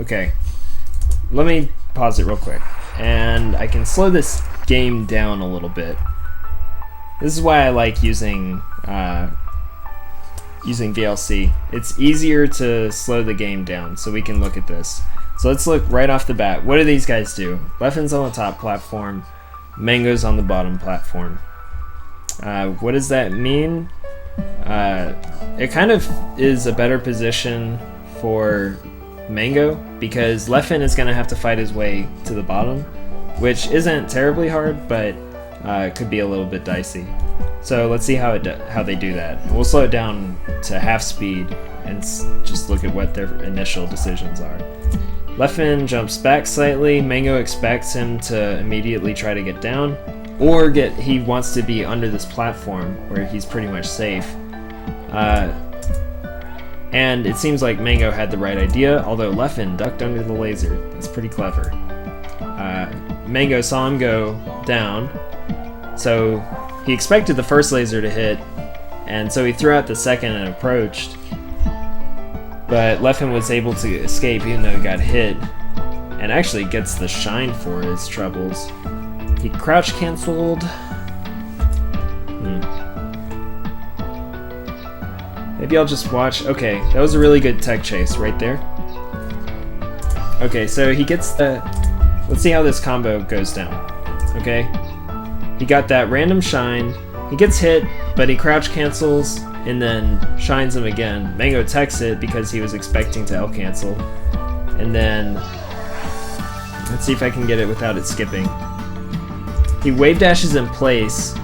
Okay, let me pause it real quick, and I can slow this game down a little bit. This is why I like using VLC. It's easier to slow the game down, so we can look at this. So let's look right off the bat. What do these guys do? Leffen's on the top platform, Mango's on the bottom platform. What does that mean? It kind of is a better position for Mango, because Leffen is going to have to fight his way to the bottom, which isn't terribly hard, but could be a little bit dicey. So let's see how they do that. And we'll slow it down to half speed and just look at what their initial decisions are. Leffen jumps back slightly. Mango expects him to immediately try to get down, or he wants to be under this platform where he's pretty much safe. And it seems like Mango had the right idea, although Leffen ducked under the laser. That's pretty clever. Mango saw him go down, so he expected the first laser to hit, and so he threw out the second and approached. But Leffen was able to escape even though he got hit, and actually gets the shine for his troubles. He crouch canceled. Maybe I'll just watch. Okay, that was a really good tech chase right there. Okay, so he gets the... Let's see how this combo goes down. Okay, he got that random shine. He gets hit, but he crouch cancels and then shines him again. Mango techs it because he was expecting to L cancel. And then... Let's see if I can get it without it skipping. He wave dashes in place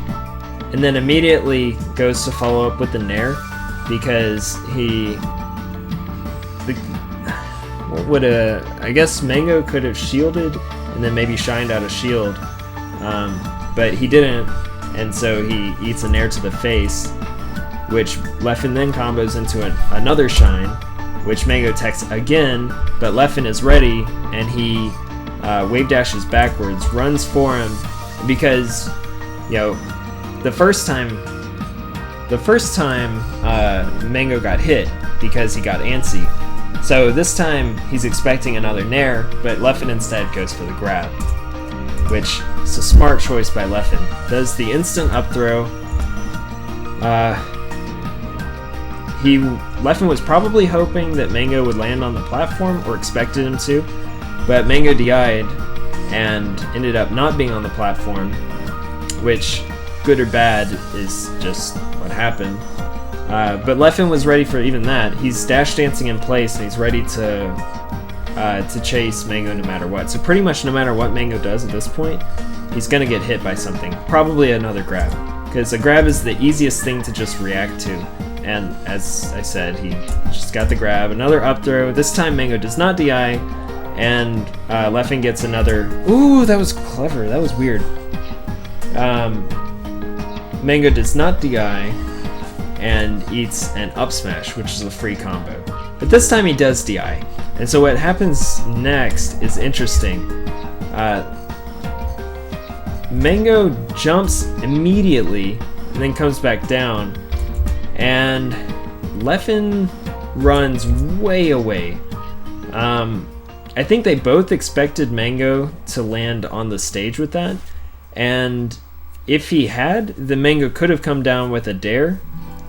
and then immediately goes to follow up with the Nair, because I guess Mango could have shielded and then maybe shined out a shield, but he didn't, and so he eats a Nair to the face, which Leffen then combos into another shine, which Mango techs again, but Leffen is ready, and he wave dashes backwards, runs for him, because, you know, the first time Mango got hit because he got antsy. So this time he's expecting another Nair, but Leffen instead goes for the grab, which is a smart choice by Leffen. Does the instant up throw. Leffen was probably hoping that Mango would land on the platform, or expected him to, but Mango DI'd and ended up not being on the platform, which, good or bad, is just what happened. But Leffen was ready for even that. He's dash dancing in place, and he's ready to chase Mango no matter what. So pretty much no matter what Mango does at this point, he's gonna get hit by something. Probably another grab, because a grab is the easiest thing to just react to. And as I said, he just got the grab. Another up throw. This time Mango does not DI, and Leffen gets another... Ooh, that was clever. That was weird. Mango does not DI and eats an up smash, which is a free combo. But this time he does DI. And so what happens next is interesting. Mango jumps immediately and then comes back down, and Leffen runs way away. I think they both expected Mango to land on the stage with that, and if he had, the Mango could have come down with a dare,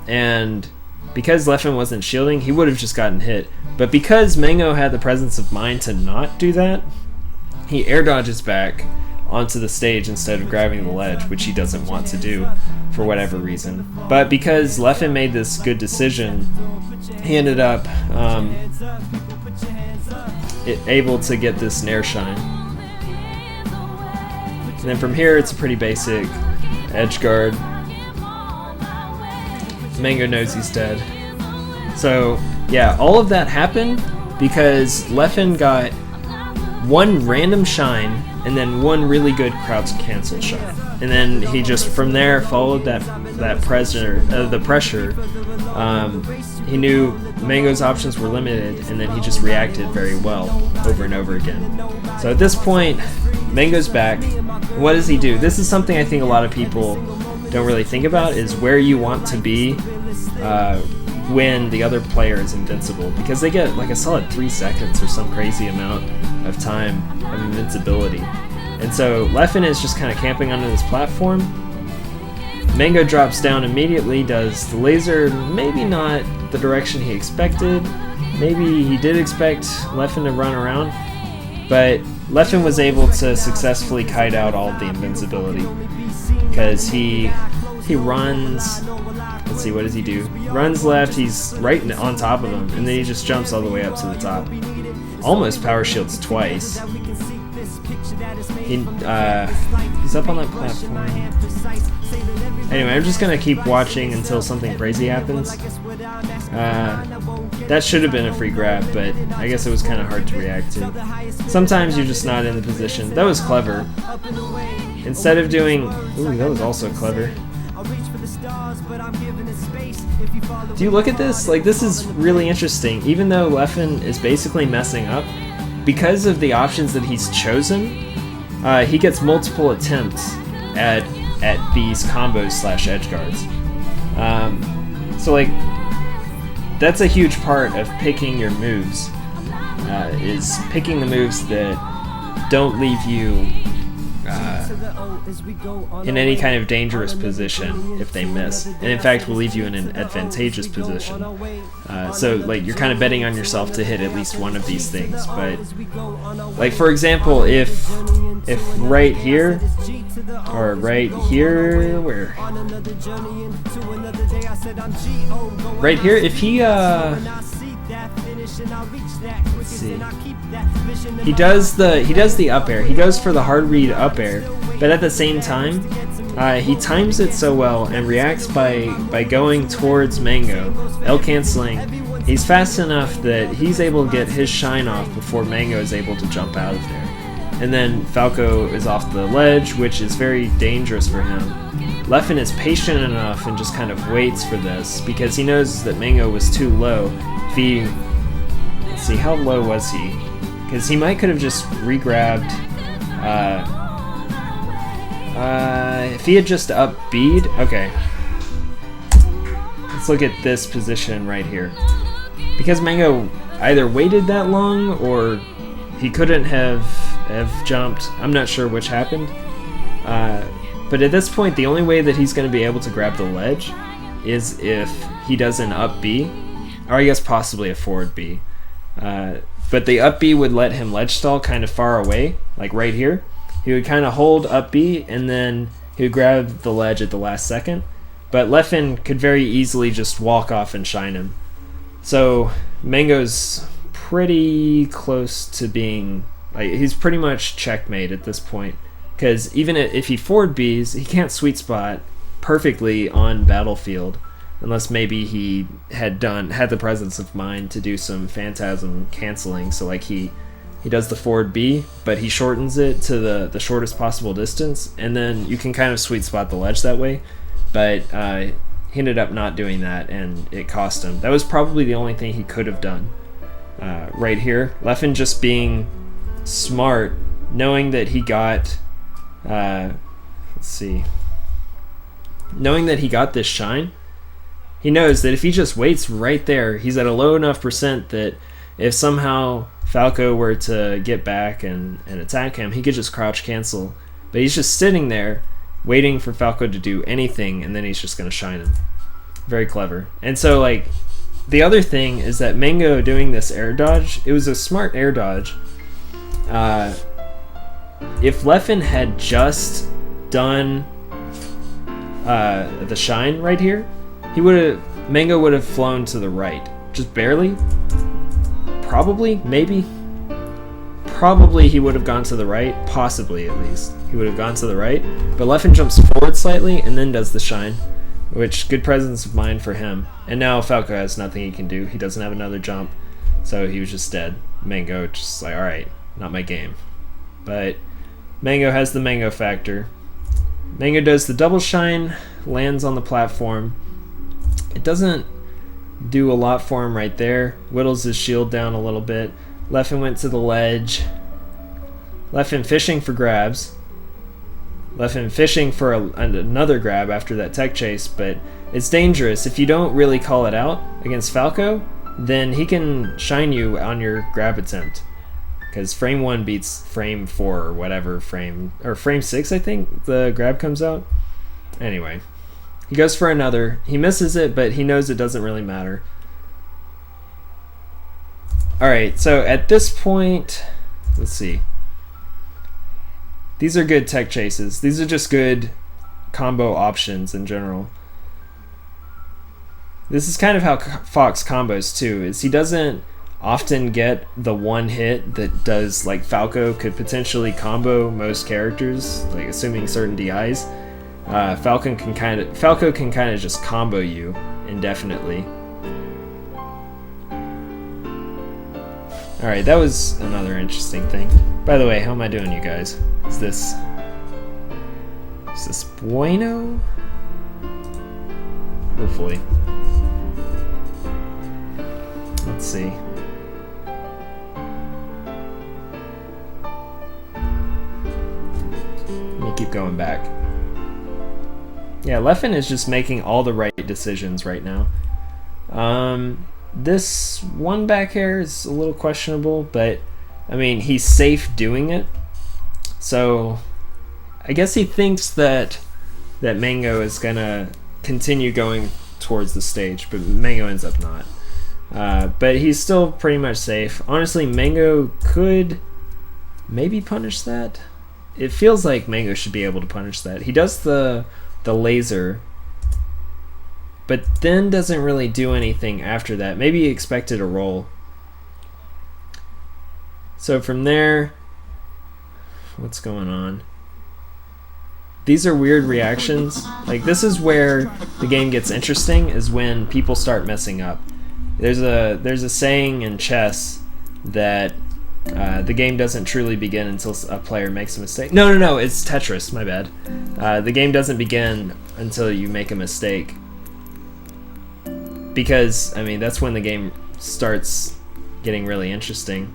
and because Leffen wasn't shielding, he would have just gotten hit. But because Mango had the presence of mind to not do that, he air dodges back onto the stage instead of grabbing the ledge, which he doesn't want to do for whatever reason. But because Leffen made this good decision, he ended up able to get this Nair shine. And then from here, it's a pretty basic edge guard. Mango knows he's dead. So yeah, all of that happened because Leffen got one random shine and then one really good crouch cancel shot, and then he just from there followed the pressure. He knew Mango's options were limited, and then he just reacted very well over and over again. So at this point, Mango's back. What does he do? This is something I think a lot of people don't really think about is where you want to be when the other player is invincible, because they get like a solid 3 seconds or some crazy amount of time of invincibility. And so Leffen is just kind of camping under this platform. Mango drops down immediately, does the laser, maybe not the direction he expected. Maybe he did expect Leffen to run around, but Leffen was able to successfully kite out all of the invincibility, because he runs, let's see, what does he do? Runs left, he's right on top of him, and then he just jumps all the way up to the top. Almost power shields twice. He's up on that platform. Anyway, I'm just gonna keep watching until something crazy happens. That should have been a free grab, but I guess it was kind of hard to react to. Sometimes you're just not in the position. That was clever. Instead of doing... Ooh, that was also clever. Do you look at this? Like, this is really interesting. Even though Leffen is basically messing up, because of the options that he's chosen, he gets multiple attempts at these combos slash edge guards. So like, that's a huge part of picking your moves, is picking the moves that don't leave you in any kind of dangerous position if they miss, and in fact will leave you in an advantageous position. So like, you're kind of betting on yourself to hit at least one of these things. But like, for example, if right here, or right here, where? Right here, if he let's see. He does the up air. He goes for the hard read up air, but at the same time, he times it so well and reacts by going towards Mango, L canceling. He's fast enough that he's able to get his shine off before Mango is able to jump out of there. And then Falco is off the ledge, which is very dangerous for him. Leffen is patient enough and just kind of waits for this, because he knows that Mango was too low. If he... Let's see, how low was he? Because he might could have just re-grabbed... if he had just up B'd... Okay. Let's look at this position right here. Because Mango either waited that long, or he couldn't have jumped. I'm not sure which happened. But at this point, the only way that he's going to be able to grab the ledge is if he does an up B, or I guess possibly a forward B. But the up B would let him ledge stall kind of far away, like right here. He would kind of hold up B, and then he would grab the ledge at the last second. But Leffen could very easily just walk off and shine him. So Mango's pretty close to being... like, he's pretty much checkmate at this point. Because even if he forward Bs, he can't sweet spot perfectly on battlefield, unless maybe he had the presence of mind to do some phantasm canceling. So like, he does the forward B, but he shortens it to the shortest possible distance, and then you can kind of sweet spot the ledge that way. But he ended up not doing that, and it cost him. That was probably the only thing he could have done. Right here, Leffen just being smart, knowing that he got... let's see. Knowing that he got this shine, he knows that if he just waits right there, he's at a low enough percent that if somehow Falco were to get back and attack him, he could just crouch cancel. But he's just sitting there waiting for Falco to do anything, and then he's just going to shine him. Very clever. And so, like, the other thing is that Mango doing this air dodge, it was a smart air dodge. If Leffen had just done the shine right here, Mango would have flown to the right, just barely. Probably, maybe. Probably he would have gone to the right, possibly at least. He would have gone to the right, but Leffen jumps forward slightly and then does the shine, which, good presence of mind for him. And now Falco has nothing he can do. He doesn't have another jump, so he was just dead. Mango just like, alright, not my game. But Mango has the Mango factor. Mango does the double shine, lands on the platform. It doesn't do a lot for him right there. Whittles his shield down a little bit. Leffen went to the ledge. Leffen fishing for grabs. Leffen fishing for another grab after that tech chase, but it's dangerous. If you don't really call it out against Falco, then he can shine you on your grab attempt. Because frame 1 beats frame 4 or whatever frame 6, I think the grab comes out. Anyway, he goes for another. He misses it, but he knows it doesn't really matter. Alright, so at this point, let's see. These are good tech chases. These are just good combo options in general. This is kind of how Fox combos too, is he doesn't often get the one hit that does, like Falco could potentially combo most characters, like assuming certain DIs. Falco can kind of just combo you indefinitely. Alright, that was another interesting thing. By the way, how am I doing, you guys? Is this bueno? Hopefully. Let's see. Let me keep going back. Yeah, Leffen is just making all the right decisions right now. This one back air is a little questionable, but I mean, he's safe doing it. So I guess he thinks that Mango is gonna continue going towards the stage, but Mango ends up not. But he's still pretty much safe. Honestly, Mango could maybe punish that. It feels like Mango should be able to punish that. He does the laser, but then doesn't really do anything after that. Maybe he expected a roll. So from there, what's going on? These are weird reactions. Like, this is where the game gets interesting, is when people start messing up. There's a saying in chess that the game doesn't truly begin until a player makes a mistake. No, it's Tetris, my bad. The game doesn't begin until you make a mistake. Because, I mean, that's when the game starts getting really interesting.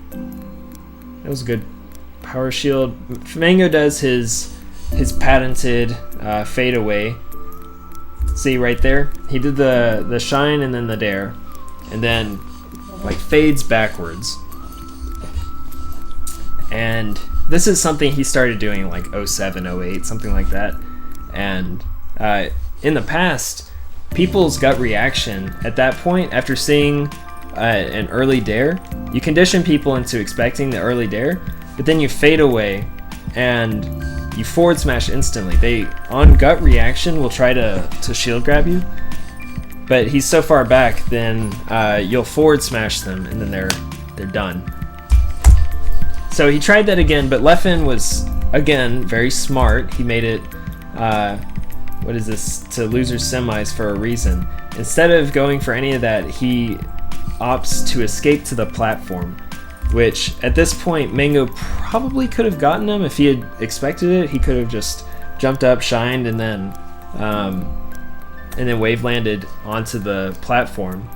That was a good power shield. Mango does his patented fade away. See right there? He did the shine and then the dare. And then, like, fades backwards. And this is something he started doing in like 07, 08, something like that. And in the past, people's gut reaction at that point, after seeing an early dare, you condition people into expecting the early dare, but then you fade away and you forward smash instantly. They, on gut reaction, will try to shield grab you, but he's so far back, then you'll forward smash them and then they're done. So he tried that again, but Leffen was, again, very smart. He made it, what is this, to loser semis for a reason. Instead of going for any of that, he opts to escape to the platform, which at this point Mango probably could have gotten him if he had expected it. He could have just jumped up, shined, and then wave landed onto the platform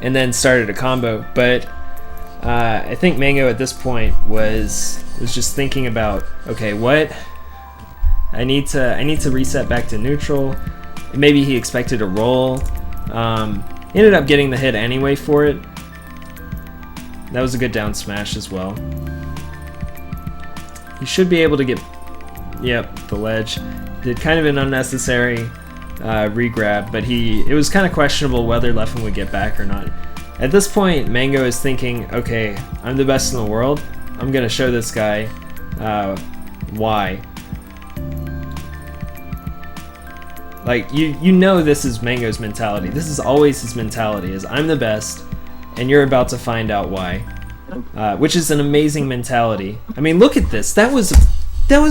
and then started a combo. But I think Mango at this point was just thinking about, okay, what? I need to reset back to neutral. Maybe he expected a roll. He ended up getting the hit anyway for it. That was a good down smash as well. He should be able to get, yep, the ledge. Did kind of an unnecessary re-grab, but it was kind of questionable whether Leffen would get back or not. At this point, Mango is thinking, okay, I'm the best in the world. I'm gonna show this guy why. Like, you know this is Mango's mentality. This is always his mentality, is I'm the best, and you're about to find out why. Which is an amazing mentality. I mean, look at this. That was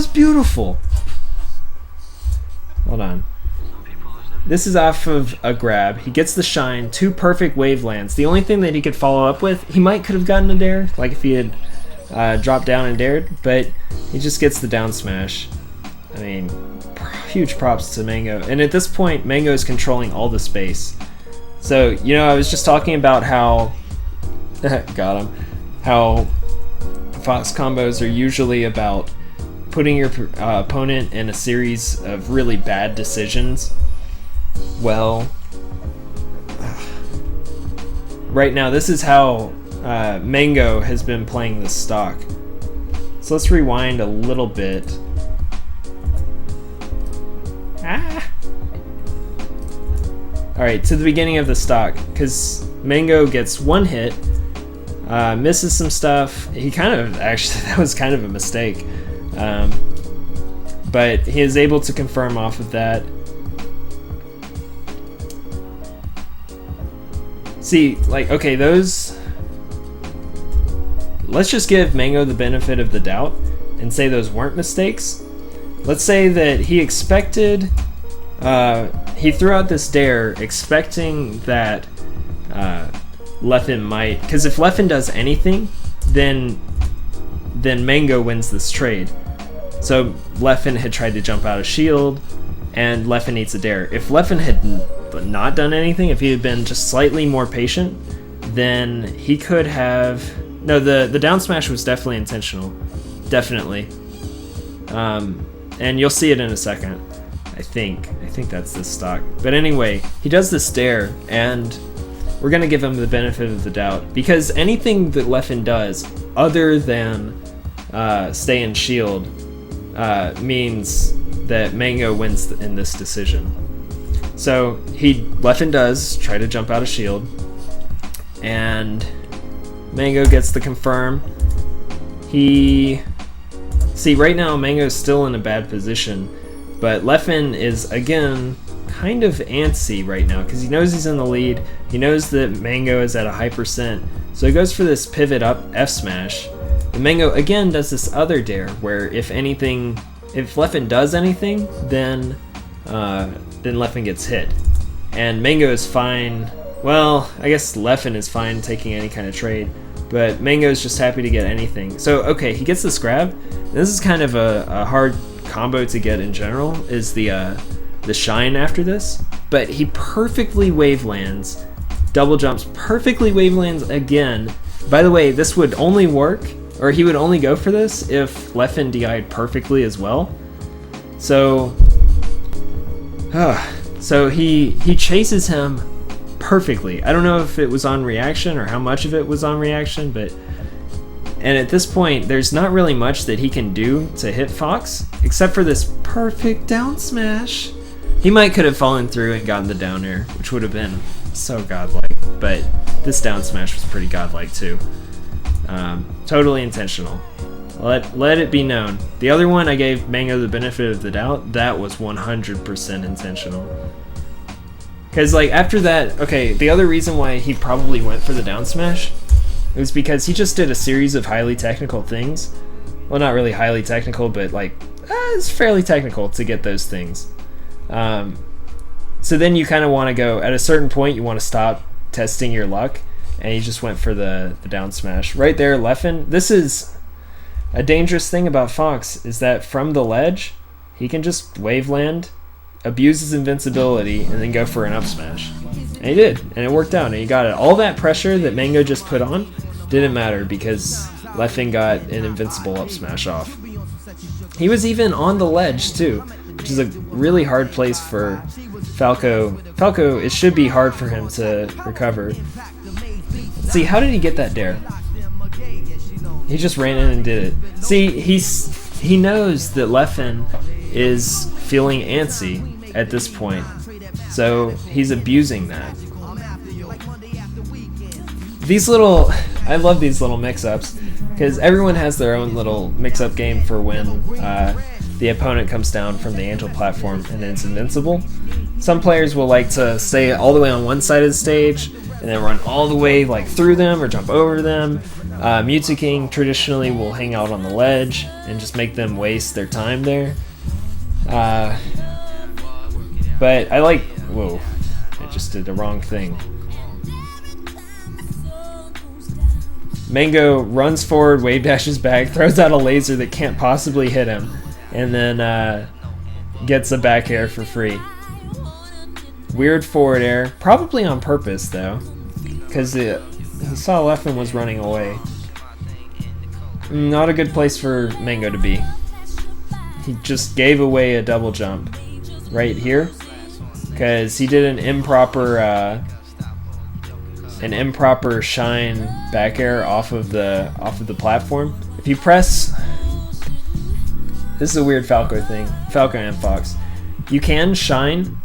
beautiful. Hold on. This is off of a grab. He gets the shine, 2 perfect wave lands. The only thing that he could follow up with, he could have gotten a dare, like if he had dropped down and dared, but he just gets the down smash. I mean, huge props to Mango. And at this point, Mango is controlling all the space. So, you know, I was just talking about how how Fox combos are usually about putting your opponent in a series of really bad decisions, well, right now this is how Mango has been playing this stock. So let's rewind a little bit. Alright, to the beginning of the stock, because Mango gets one hit, misses some stuff. He kind of, actually, that was kind of a mistake. But he is able to confirm off of that. See, like, okay, those... Let's just give Mango the benefit of the doubt and say those weren't mistakes. Let's say that he expected... he threw out this dare expecting that Leffen might... Because if Leffen does anything, then Mango wins this trade. So Leffen had tried to jump out of shield, and Leffen eats a dare. If Leffen had not done anything, if he had been just slightly more patient, then he could have... No, the down smash was definitely intentional. Definitely. And you'll see it in a second. I think that's this stock. But anyway, he does this dare, and we're going to give him the benefit of the doubt. Because anything that Leffen does, other than stay in shield, means that Mango wins in this decision. So Leffen does try to jump out of shield, and Mango gets the confirm. See, right now Mango's still in a bad position, but Leffen is again kind of antsy right now because he knows he's in the lead. He knows that Mango is at a high percent, so he goes for this pivot up F smash. And Mango again does this other dare where if Leffen does anything, then Leffen gets hit, and Mango is fine. Well, I guess Leffen is fine taking any kind of trade, but Mango's just happy to get anything. So okay, he gets this grab. This is kind of a hard combo to get in general, is the shine after this, but he perfectly wave lands, double jumps, perfectly wave lands again. By the way, this would only work, or he would only go for this if Leffen DI'd perfectly as well. So he chases him perfectly. I don't know if it was on reaction or how much of it was on reaction, and at this point there's not really much that he can do to hit Fox except for this perfect down smash. He might could have fallen through and gotten the down air, which would have been so godlike, but this down smash was pretty godlike too. Totally intentional. Let it be known. The other one I gave Mango the benefit of the doubt. That was 100% intentional. Because like after that, okay, the other reason why he probably went for the down smash was because he just did a series of highly technical things. Well, not really highly technical, but like it's fairly technical to get those things. So then you kind of want to go, at a certain point you want to stop testing your luck, and he just went for the down smash. Right there, Leffen. This is a dangerous thing about Fox, is that from the ledge, he can just wave land, abuse his invincibility, and then go for an up smash. And he did, and it worked out, and he got it. All that pressure that Mango just put on didn't matter because Leffen got an invincible up smash off. He was even on the ledge too, which is a really hard place for Falco. Falco, it should be hard for him to recover. See, how did he get that dare? He just ran in and did it. See, he knows that Leffen is feeling antsy at this point, so he's abusing that. I love these little mix-ups, because everyone has their own little mix-up game for when the opponent comes down from the Angel platform and it's invincible. Some players will like to stay all the way on one side of the stage and then run all the way like through them or jump over them. Mewtwo King traditionally will hang out on the ledge and just make them waste their time there. But I like... Whoa, I just did the wrong thing. Mango runs forward, wave dashes back, throws out a laser that can't possibly hit him, and then gets a back air for free. Weird forward air, probably on purpose though, because he saw Leffen was running away. Not a good place for Mango to be. he just gave away a double jump right here because he did an improper shine back air off of the platform. If you press, this is a weird Falco thing, Falco and Fox. You can shine.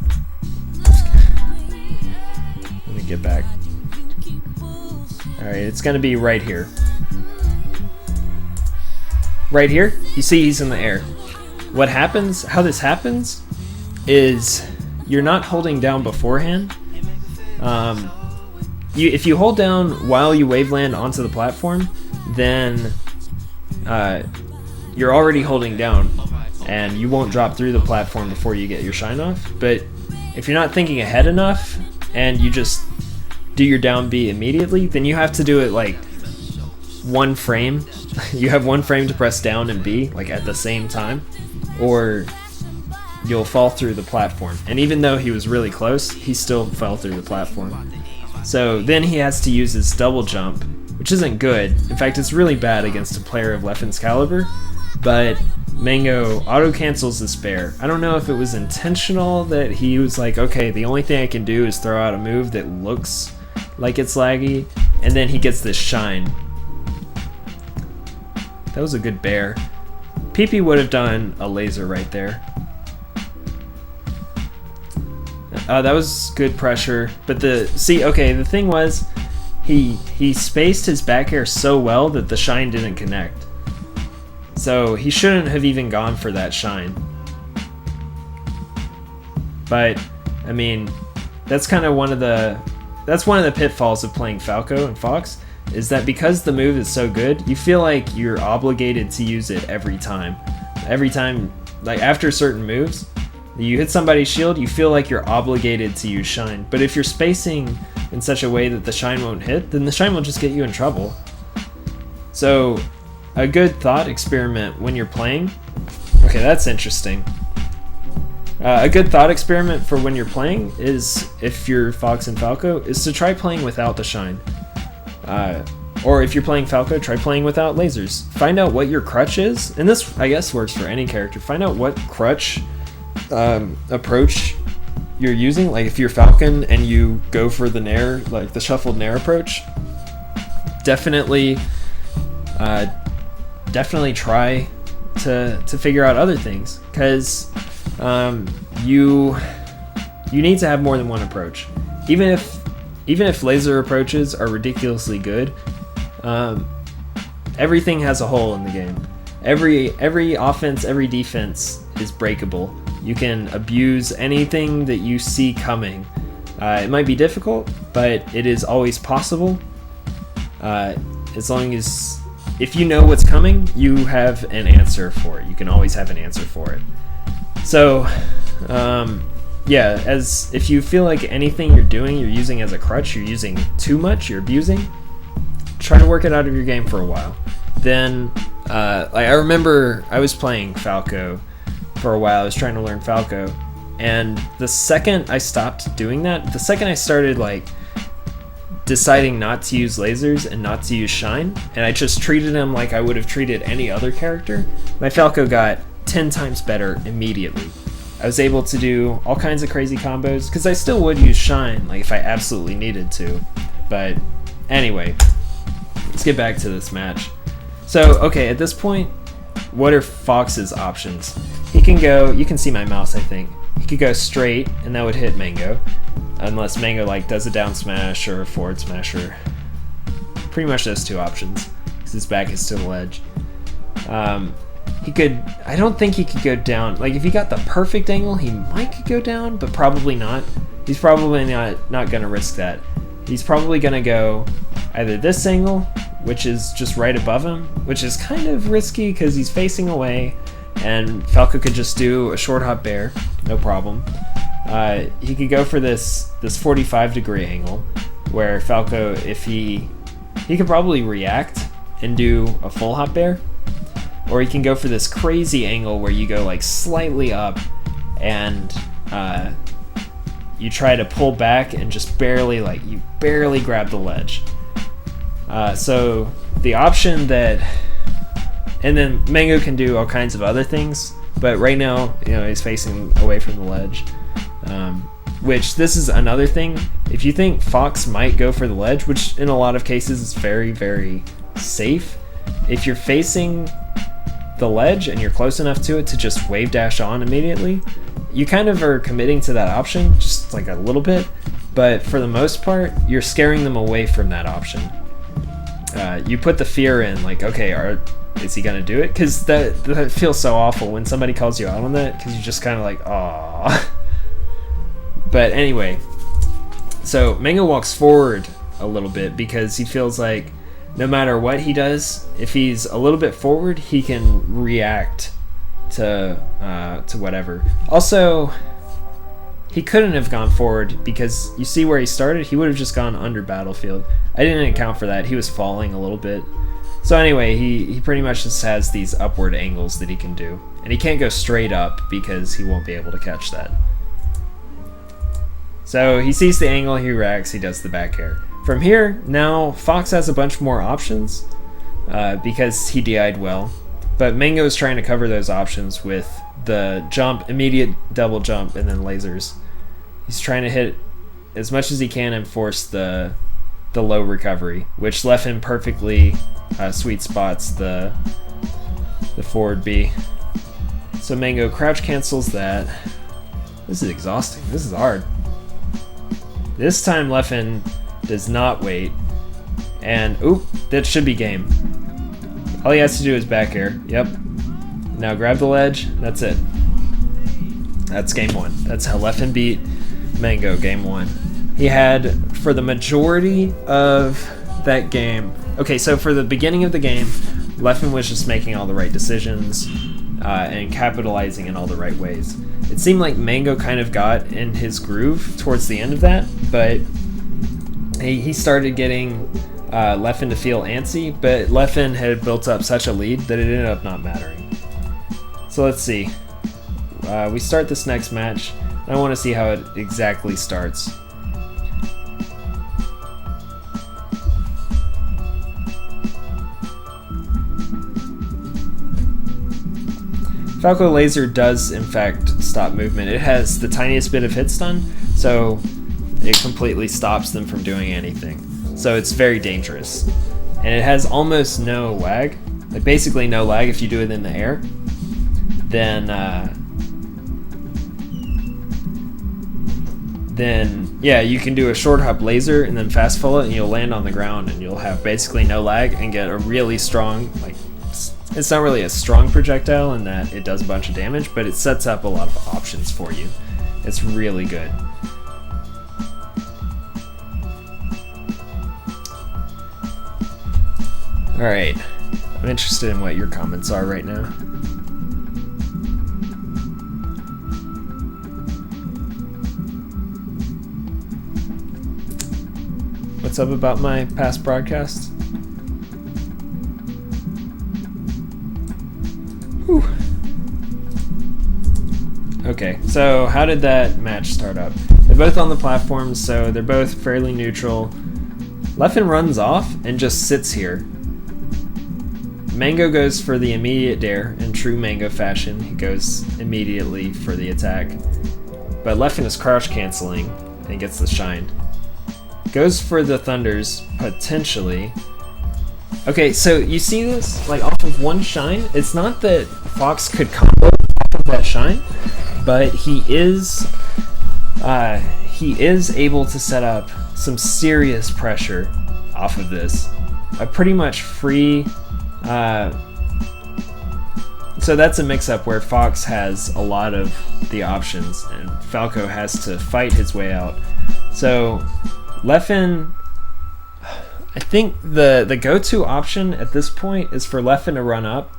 Let me get back. All right, it's gonna be right here. Right here, you see he's in the air. What happens, how this happens, is you're not holding down beforehand. If you hold down while you waveland onto the platform, then you're already holding down, and you won't drop through the platform before you get your shine off. But if you're not thinking ahead enough, and you just do your down B immediately, then you have to do it like one frame. You have one frame to press down and B like at the same time, or you'll fall through the platform. And even though he was really close, he still fell through the platform. So then he has to use his double jump, which isn't good. In fact, it's really bad against a player of Leffen's caliber, but Mango auto-cancels the spare. I don't know if it was intentional that he was like, okay, the only thing I can do is throw out a move that looks like it's laggy, and then he gets this shine. That was a good bear. PP would have done a laser right there. That was good pressure, but the thing was, he spaced his back air so well that the shine didn't connect. So he shouldn't have even gone for that shine. But I mean, that's kind of one of the pitfalls of playing Falco and Fox, is that because the move is so good, you feel like you're obligated to use it every time. Every time, like after certain moves, you hit somebody's shield, you feel like you're obligated to use shine. But if you're spacing in such a way that the shine won't hit, then the shine will just get you in trouble. So a good thought experiment when you're playing, okay, that's interesting. A good thought experiment for when you're playing is, if you're Fox and Falco, is to try playing without the shine. Or if you're playing Falco, try playing without lasers. Find out what your crutch is, and this I guess works for any character. Find out what crutch approach you're using. Like if you're Falcon and you go for the nair, like the shuffled nair approach, definitely try to figure out other things, because you need to have more than one approach. Even if laser approaches are ridiculously good, everything has a hole in the game. Every offense, every defense is breakable. You can abuse anything that you see coming. It might be difficult, but it is always possible. As long as, if you know what's coming, you have an answer for it. You can always have an answer for it. So, yeah, as if you feel like anything you're doing, you're using as a crutch, you're using too much, you're abusing, try to work it out of your game for a while. Then, like I remember I was playing Falco for a while. I was trying to learn Falco, and the second I stopped doing that, the second I started like deciding not to use lasers and not to use shine, and I just treated him like I would have treated any other character, my Falco got 10 times better immediately. I was able to do all kinds of crazy combos, because I still would use shine like if I absolutely needed to. But anyway, let's get back to this match. So okay, at this point, what are Fox's options? He can go, you can see my mouse I think, he could go straight and that would hit Mango, unless Mango like does a down smash or a forward smash, or pretty much those two options, because his back is to the ledge. He could, I don't think he could go down, like if he got the perfect angle he might could go down, but probably not. He's probably not gonna risk that. He's probably gonna go either this angle, which is just right above him, which is kind of risky because he's facing away, and Falco could just do a short hop bear, no problem. He could go for this 45-degree angle, where Falco, if he could probably react and do a full hop bear, or he can go for this crazy angle where you go like slightly up and you try to pull back and just barely grab the ledge. So the option that, and then Mango can do all kinds of other things, but right now, he's facing away from the ledge. Which, this is another thing. If you think Fox might go for the ledge, which in a lot of cases is very, very safe, if you're facing the ledge and you're close enough to it to just wave dash on immediately, you kind of are committing to that option, just like a little bit, but for the most part, you're scaring them away from that option. You put the fear in, like, okay, is he gonna do it? Because that feels so awful when somebody calls you out on that, because you're just kind of like, aww. But anyway, so Mango walks forward a little bit because he feels like no matter what he does, if he's a little bit forward, he can react to whatever. Also, he couldn't have gone forward because you see where he started, he would have just gone under battlefield. I didn't account for that. He was falling a little bit. So anyway, he pretty much just has these upward angles that he can do. And he can't go straight up because he won't be able to catch that. So he sees the angle, he reacts, he does the back air. From here, now Fox has a bunch more options because he DI'd well. But Mango is trying to cover those options with the jump, immediate double jump, and then lasers. He's trying to hit as much as he can and force the low recovery, which Leffen perfectly sweet spots the forward B. So Mango crouch cancels that. This is exhausting. This is hard. This time Leffen does not wait. And, oop, that should be game. All he has to do is back air. Yep. Now grab the ledge. That's it. That's game one. That's how Leffen beat Mango, game one. He had, for the majority of that game... Okay, so for the beginning of the game, Leffen was just making all the right decisions and capitalizing in all the right ways. It seemed like Mango kind of got in his groove towards the end of that, but he started getting Leffen to feel antsy, but Leffen had built up such a lead that it ended up not mattering. So let's see. We start this next match, and I want to see how it exactly starts. Falco Laser does, in fact, stop movement. It has the tiniest bit of hit stun, so it completely stops them from doing anything. So it's very dangerous. And it has almost no lag, like basically no lag if you do it in the air. Then yeah, you can do a short hop laser and then fast follow it and you'll land on the ground and you'll have basically no lag and get a really strong, like, it's not really a strong projectile in that it does a bunch of damage, but it sets up a lot of options for you. It's really good. Alright, I'm interested in what your comments are right now. What's up about my past broadcasts? Whew. Okay, so how did that match start up? They're both on the platforms, so they're both fairly neutral. Leffen runs off and just sits here. Mango goes for the immediate dare in true Mango fashion. He goes immediately for the attack. But Leffen is crouch canceling and gets the shine. Goes for the thunders, potentially. Okay, so you see this, like, off of one shine? It's not that Fox could combo off of that shine, but he is able to set up some serious pressure off of this. A pretty much free... so that's a mix-up where Fox has a lot of the options, and Falco has to fight his way out. So, Leffen... I think the go-to option at this point is for Leffen to run up.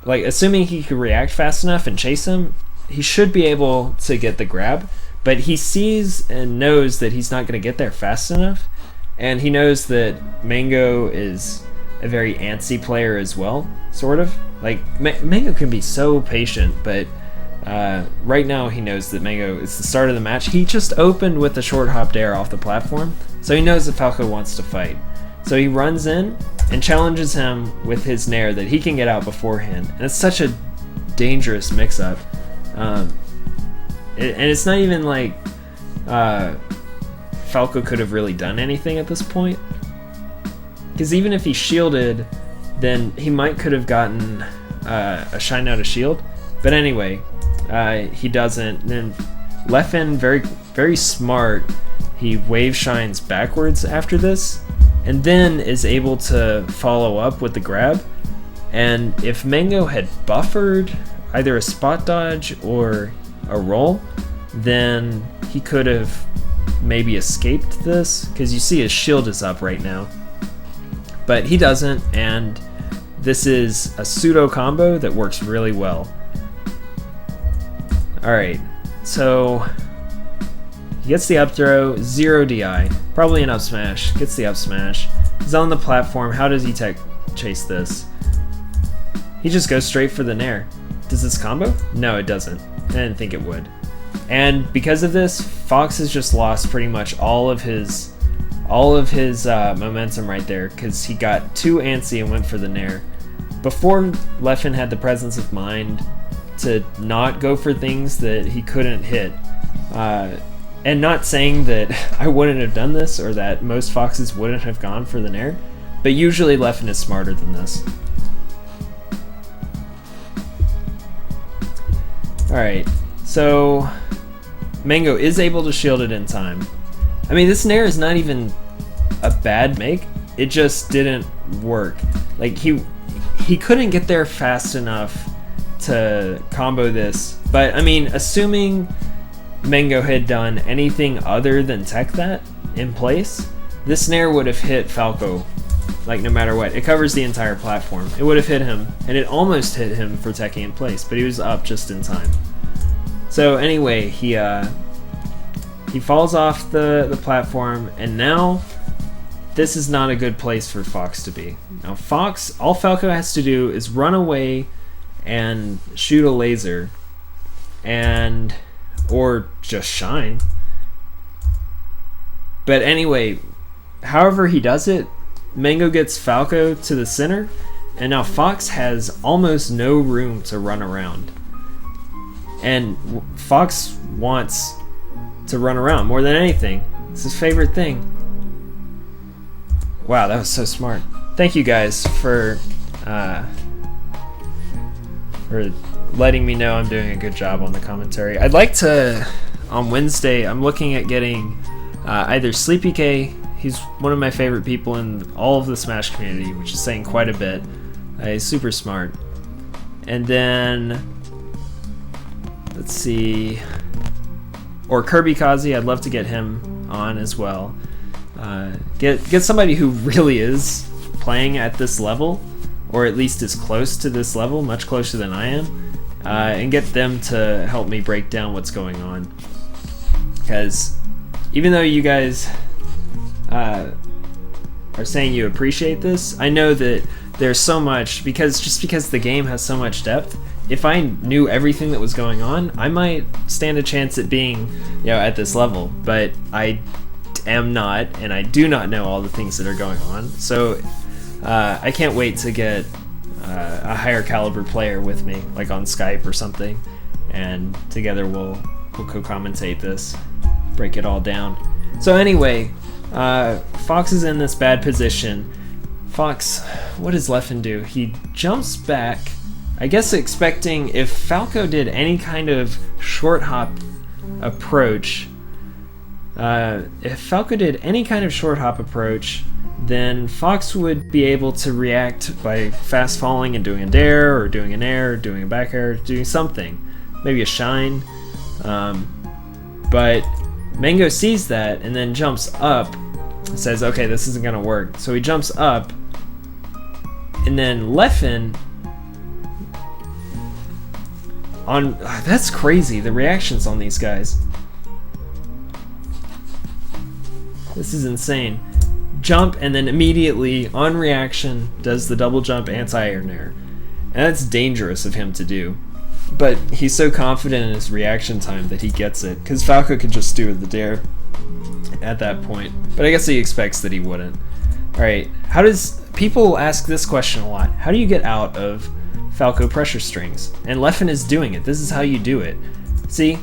Like, assuming he could react fast enough and chase him, he should be able to get the grab. But he sees and knows that he's not going to get there fast enough. And he knows that Mango is a very antsy player as well, sort of. Like, Mango can be so patient, but right now he knows that Mango, it's the start of the match. He just opened with a short hop dare off the platform, so he knows that Falco wants to fight. So he runs in and challenges him with his nair that he can get out beforehand. And it's such a dangerous mix-up And it's not even like Falco could have really done anything at this point. Because even if he shielded, then he could have gotten a shine out of shield. But anyway, he doesn't. And then Leffen, very, very smart, he wave shines backwards after this, and then is able to follow up with the grab. And if Mango had buffered either a spot dodge or a roll, then he could have maybe escaped this, because you see his shield is up right now. But he doesn't, and this is a pseudo combo that works really well. Alright, so he gets the up throw, 0 DI, probably an up smash, gets the up smash. He's on the platform. How does he tech chase this? He just goes straight for the nair. Does this combo? No, it doesn't. I didn't think it would. And because of this, Fox has just lost pretty much all of his momentum right there, because he got too antsy and went for the nair. Before, Leffen had the presence of mind to not go for things that he couldn't hit. And not saying that I wouldn't have done this or that most Foxes wouldn't have gone for the nair, but usually Leffen is smarter than this. Alright, so Mango is able to shield it in time. I mean, this nair is not even a bad make, it just didn't work. Like, he couldn't get there fast enough to combo this, but I mean, assuming Mango had done anything other than tech that in place, this nair would have hit Falco, like, no matter what. It covers the entire platform. It would have hit him, and it almost hit him for teching in place, but he was up just in time. So anyway, he falls off the platform, and now this is not a good place for Fox to be. Now Fox, all Falco has to do is run away and shoot a laser, or just shine. But anyway, however he does it, Mango gets Falco to the center, and now Fox has almost no room to run around. And Fox wants to run around more than anything. It's his favorite thing. Wow, that was so smart. Thank you guys for letting me know I'm doing a good job on the commentary. I'd like to, on Wednesday, I'm looking at getting either Sleepy K, he's one of my favorite people in all of the Smash community, which is saying quite a bit. He's super smart. And then, let's see, or Kirby Kazi, I'd love to get him on as well. Get somebody who really is playing at this level, or at least is close to this level, much closer than I am, and get them to help me break down what's going on. Because even though you guys are saying you appreciate this, I know that there's so much, because the game has so much depth, if I knew everything that was going on, I might stand a chance at being, at this level, but I am not, and I do not know all the things that are going on. So I can't wait to get a higher caliber player with me, like on Skype or something, and together we'll co-commentate this, break it all down. So anyway, Fox is in this bad position. Fox, what does Leffen do? He jumps back, I guess expecting if Falco did any kind of short hop approach, then Fox would be able to react by fast falling and doing a dare, or doing an air, or doing a back air, doing something, maybe a shine. But Mango sees that and then jumps up and says, okay, this isn't gonna work. So he jumps up, and then Leffen that's crazy, the reactions on these guys. This is insane. Jump, and then immediately, on reaction, does the double jump anti-air nair. And that's dangerous of him to do. But he's so confident in his reaction time that he gets it, because Falco could just do the dare at that point. But I guess he expects that he wouldn't. Alright, people ask this question a lot. How do you get out of Falco pressure strings. And Leffen is doing it. This is how you do it. See,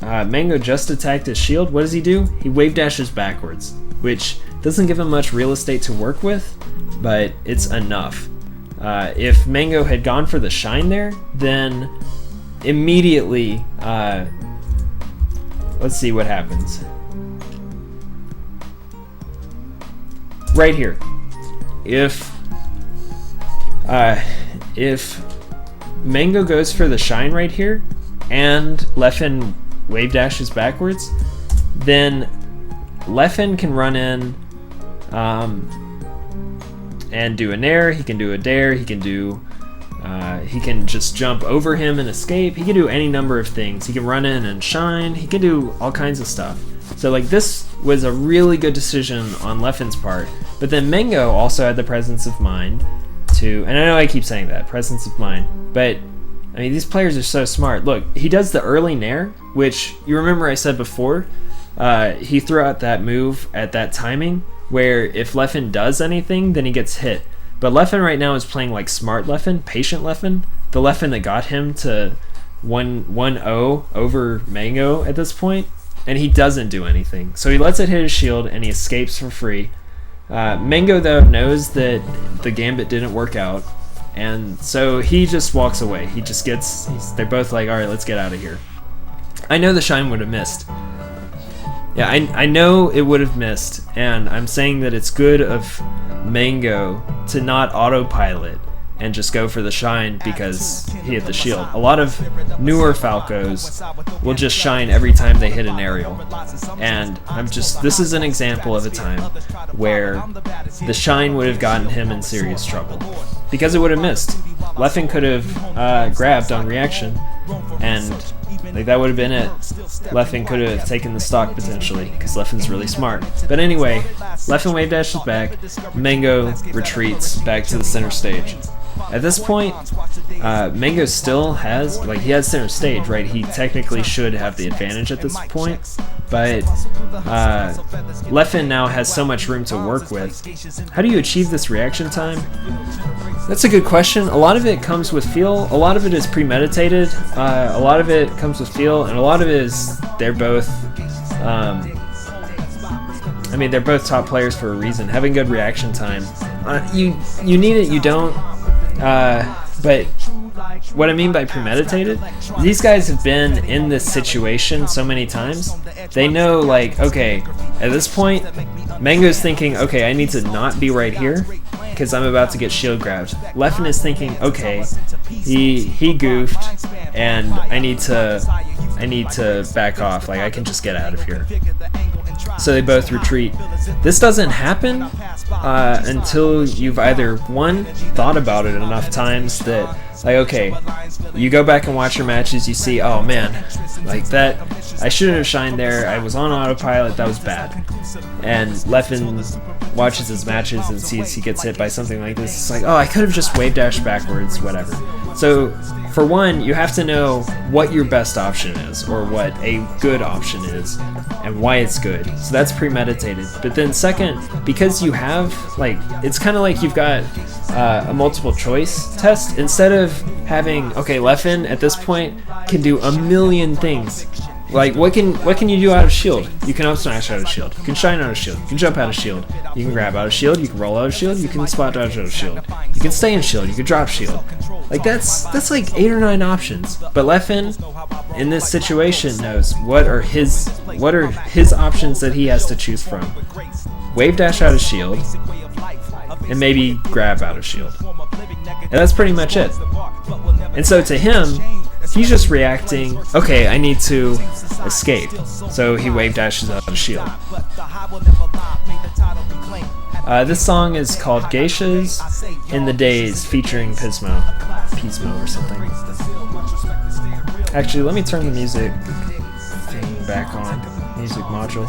Mango just attacked his shield. What does he do? He wave dashes backwards, which doesn't give him much real estate to work with, but it's enough. If Mango had gone for the shine there, then immediately, let's see what happens. Right here, if Mango goes for the shine right here, and Leffen wave dashes backwards, then Leffen can run in and do a nair. He can do a dare. He can do. He can just jump over him and escape. He can do any number of things. He can run in and shine. He can do all kinds of stuff. So like this was a really good decision on Leffen's part. But then Mango also had the presence of mind to, and I know I keep saying that, presence of mind, but I mean, these players are so smart. Look, he does the early nair, which you remember I said before, he threw out that move at that timing where if Leffen does anything, then he gets hit. But Leffen right now is playing like smart Leffen, patient Leffen, the Leffen that got him to 1-0 over Mango at this point, and he doesn't do anything. So he lets it hit his shield and he escapes for free. Mango though knows that the gambit didn't work out, and so he just walks away. He just gets, they're both like, alright, let's get out of here. I know the shine would have missed. Yeah, I know it would have missed, and I'm saying that it's good of Mango to not autopilot and just go for the shine because he hit the shield. A lot of newer Falcos will just shine every time they hit an aerial. And this is an example of a time where the shine would have gotten him in serious trouble because it would have missed. Leffen could have grabbed on reaction, and like that would have been it. Leffen could have taken the stock potentially because Leffen's really smart. But anyway, Leffen wave dashes back, Mango retreats back to the center stage. At this point, Mango still has, like, he has center stage, right? He technically should have the advantage at this point, but Leffen now has so much room to work with. How do you achieve this reaction time? That's a good question. A lot of it comes with feel, a lot of it is premeditated, a lot of it comes with feel, and a lot of it is they're both, I mean, they're both top players for a reason. Having good reaction time. You need it, you don't. But what I mean by premeditated, these guys have been in this situation so many times. They know, like, okay, at this point, Mango's thinking, okay, I need to not be right here because I'm about to get shield grabbed. Leffen is thinking, okay, he goofed, and I need to back off. Like, I can just get out of here. So they both retreat. This doesn't happen until you've either, one, thought about it enough times that, like, okay, you go back and watch your matches, you see, oh man, like that, I shouldn't have shined there, I was on autopilot, that was bad. And Leffen watches his matches and sees he gets hit by something like this, it's like, oh, I could have just wave dashed backwards, whatever. So, for one, you have to know what your best option is, or what a good option is, and why it's good. So that's premeditated. But then second, because you have, like, it's kind of like you've got a multiple choice test. Instead of having, okay, Leffen at this point can do a million things. Like, what can you do out of shield? You can up smash out of shield. You can shine out of shield. You can jump out of shield. You can grab out of shield. You can roll out of shield. You can spot dodge out of shield. You can stay in shield. You can drop shield. Like, that's like 8 or 9 options. But Leffen, in this situation, knows what are his options that he has to choose from. Wave dash out of shield, and maybe grab out of shield. And that's pretty much it. And so to him, he's just reacting, okay, I need to escape. So he wave dashes out of shield. This song is called Geishas in the Days, featuring Pismo or something. Actually, let me turn the music thing back on. Music module.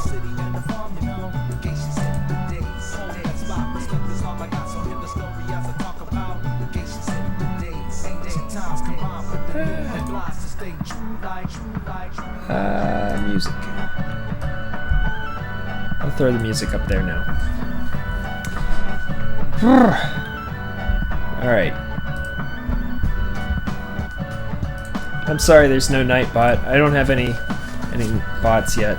Music. I'll throw the music up there now. Alright. I'm sorry there's no night bot. I don't have any bots yet.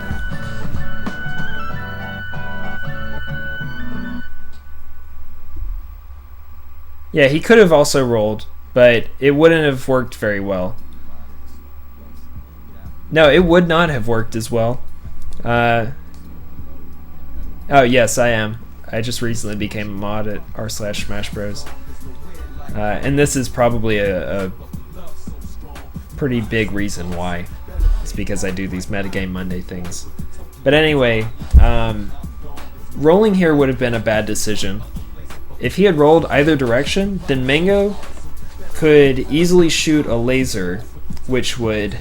Yeah, he could have also rolled, but it wouldn't have worked very well. No, it would not have worked as well. Oh, yes, I am. I just recently became a mod at r/Smash Bros. And this is probably a pretty big reason why. It's because I do these Metagame Monday things. But anyway, rolling here would have been a bad decision. If he had rolled either direction, then Mango could easily shoot a laser, which would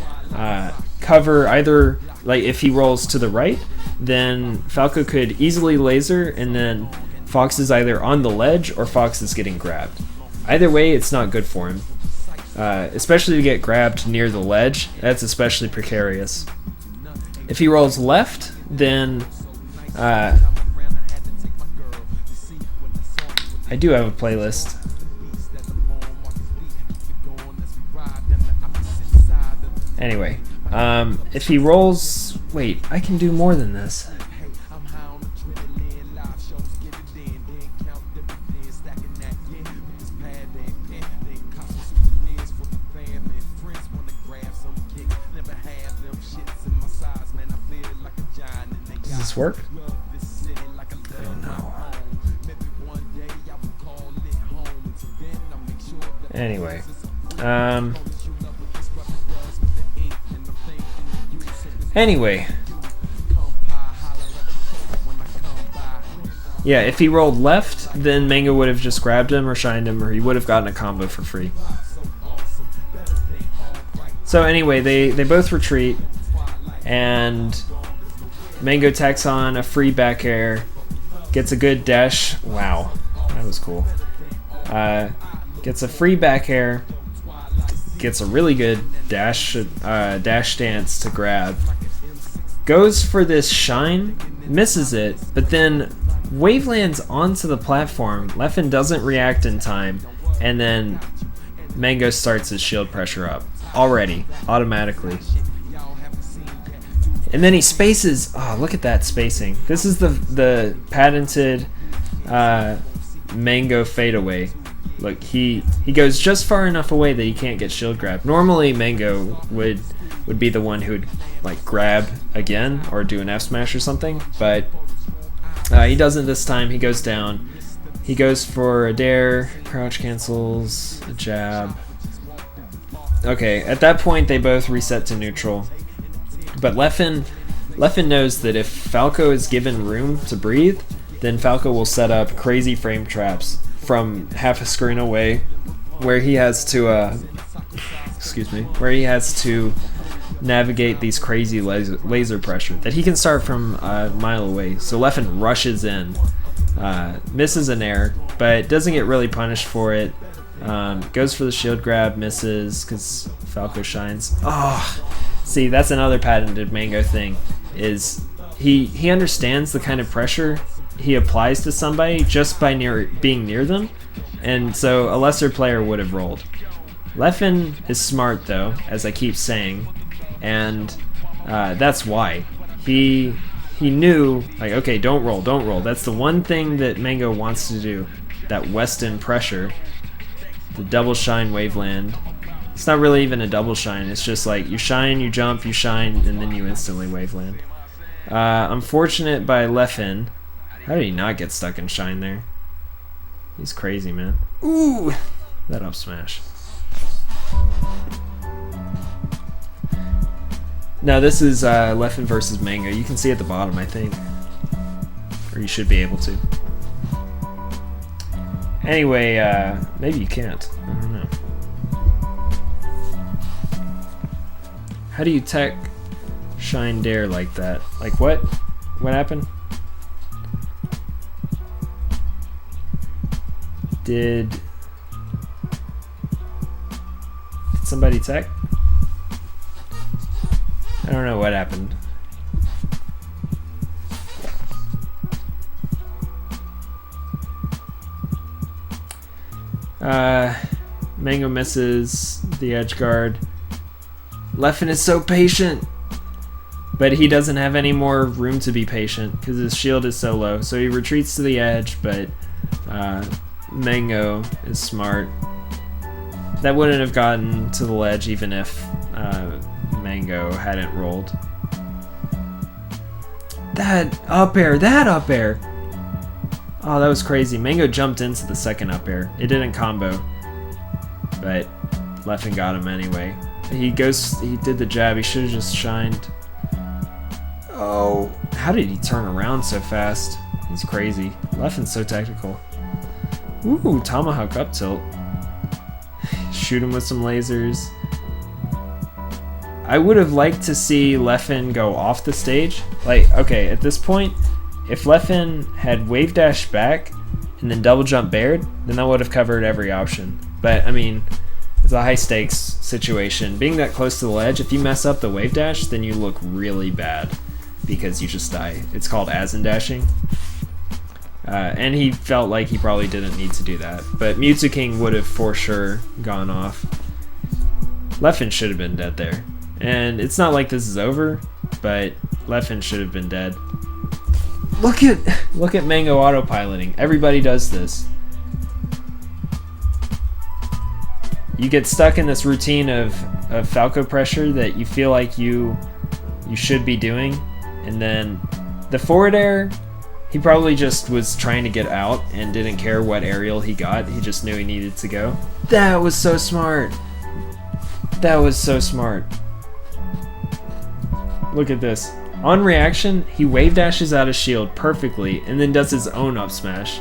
cover either, like if he rolls to the right, then Falco could easily laser, and then Fox is either on the ledge or Fox is getting grabbed. Either way, it's not good for him. Especially to get grabbed near the ledge, that's especially precarious. If he rolls left, then I do have a playlist. Anyway, if he rolls... Wait, I can do more than this. Does this work? Oh no. Anyway, yeah, if he rolled left, then Mango would have just grabbed him or shined him, or he would have gotten a combo for free. So anyway, they both retreat, and Mango tacks on a free back air, gets a good dash. Wow, that was cool. Gets a free back air, gets a really good dash stance to grab, goes for this shine, misses it, but then wave lands onto the platform. Leffen doesn't react in time, and then Mango starts his shield pressure up already, automatically. And then he spaces. Oh, look at that spacing. This is the patented Mango fadeaway. Look, he goes just far enough away that he can't get shield grabbed. Normally, Mango would be the one who would like grab again or do an F smash or something, but he doesn't this time. He goes down. He goes for a dare, crouch cancels, a jab. Okay, at that point they both reset to neutral. But Leffen knows that if Falco is given room to breathe, then Falco will set up crazy frame traps from half a screen away, where he has to navigate these crazy laser pressure that he can start from a mile away. So Leffen rushes in, misses an air, but doesn't get really punished for it. Goes for the shield grab, misses because Falco shines. Oh, see, that's another patented Mango thing. Is he understands the kind of pressure he applies to somebody just by being near them, and so a lesser player would have rolled. Leffen is smart though, as I keep saying, and that's why he knew, like, okay, don't roll. That's the one thing that Mango wants to do, that Weston pressure, the double shine waveland. It's not really even a double shine, it's just like you shine, you jump, you shine, and then you instantly waveland. Unfortunate by Leffen. How did he not get stuck in shine there? He's crazy, man. Ooh! That up smash. Now this is Leffen versus Mango. You can see at the bottom, I think. Or you should be able to. Anyway, maybe you can't. I don't know. How do you tech shine dare like that? Like what? What happened? Did somebody tech? I don't know what happened. Mango misses the edge guard. Leffen is so patient. But he doesn't have any more room to be patient because his shield is so low. So he retreats to the edge, but Mango is smart. That wouldn't have gotten to the ledge even if Mango hadn't rolled. That up air! Oh, that was crazy. Mango jumped into the second up air. It didn't combo, but Leffen got him anyway. He did the jab. He should have just shined. Oh, how did he turn around so fast? He's crazy. Leffen's so technical. Ooh, tomahawk up tilt. Shoot him with some lasers. I would have liked to see Leffen go off the stage. Like, okay, at this point, if Leffen had wave dash back and then double jump bared, then that would have covered every option. But, I mean, it's a high stakes situation. Being that close to the ledge, if you mess up the wave dash, then you look really bad because you just die. It's called as-in dashing. And he felt like he probably didn't need to do that. But Mewtwo King would have for sure gone off. Leffen should have been dead there. And it's not like this is over, but Leffen should have been dead. Look at Mango autopiloting. Everybody does this. You get stuck in this routine of Falco pressure that you feel like you should be doing, and then the forward air, he probably just was trying to get out and didn't care what aerial he got. He just knew he needed to go. That was so smart. That was so smart. Look at this. On reaction, he wave dashes out his shield perfectly and then does his own up smash.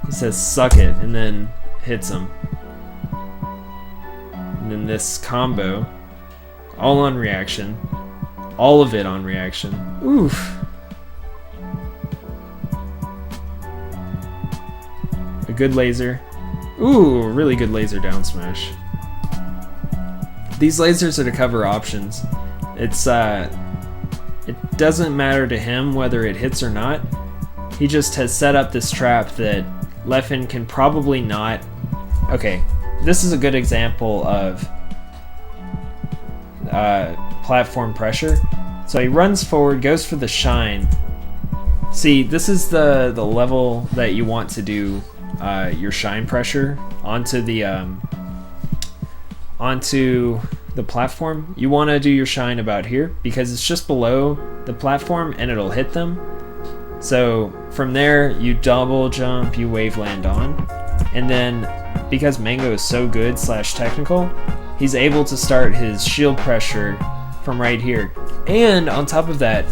He says, suck it, and then hits him. And then this combo, all on reaction. All of it on reaction. Oof. A good laser. Ooh, really good laser down smash. These lasers are to cover options. It doesn't matter to him whether it hits or not. He just has set up this trap that Leffen can probably not. Okay, this is a good example of platform pressure. So he runs forward, goes for the shine. See, this is the level that you want to do your shine pressure onto the platform. You want to do your shine about here because it's just below the platform and it'll hit them. So from there you double jump, you wave land on, and then because Mango is so good / technical, he's able to start his shield pressure from right here. And on top of that,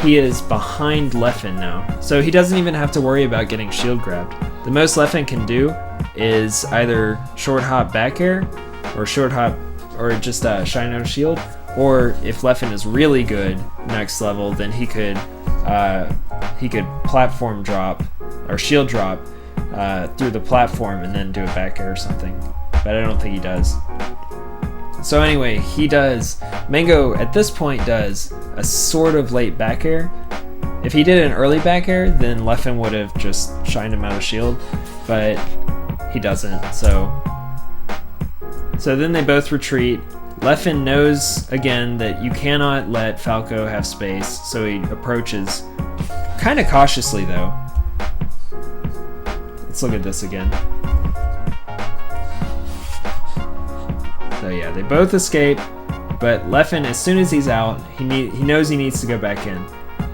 he is behind Leffen now, so he doesn't even have to worry about getting shield grabbed. The most Leffen can do is either short hop back air or short hop or just shine out a shield, or if Leffen is really good next level, then he could platform drop or shield drop through the platform and then do a back air or something, but I don't think he does. So anyway, he does. Mango at this point does a sort of late back air. If he did an early back air, then Leffen would have just shined him out of shield, but he doesn't. So then they both retreat. Leffen knows again that you cannot let Falco have space, so he approaches kind of cautiously though. Let's look at this again. So yeah, they both escape, but Leffen, as soon as he's out, he knows he needs to go back in.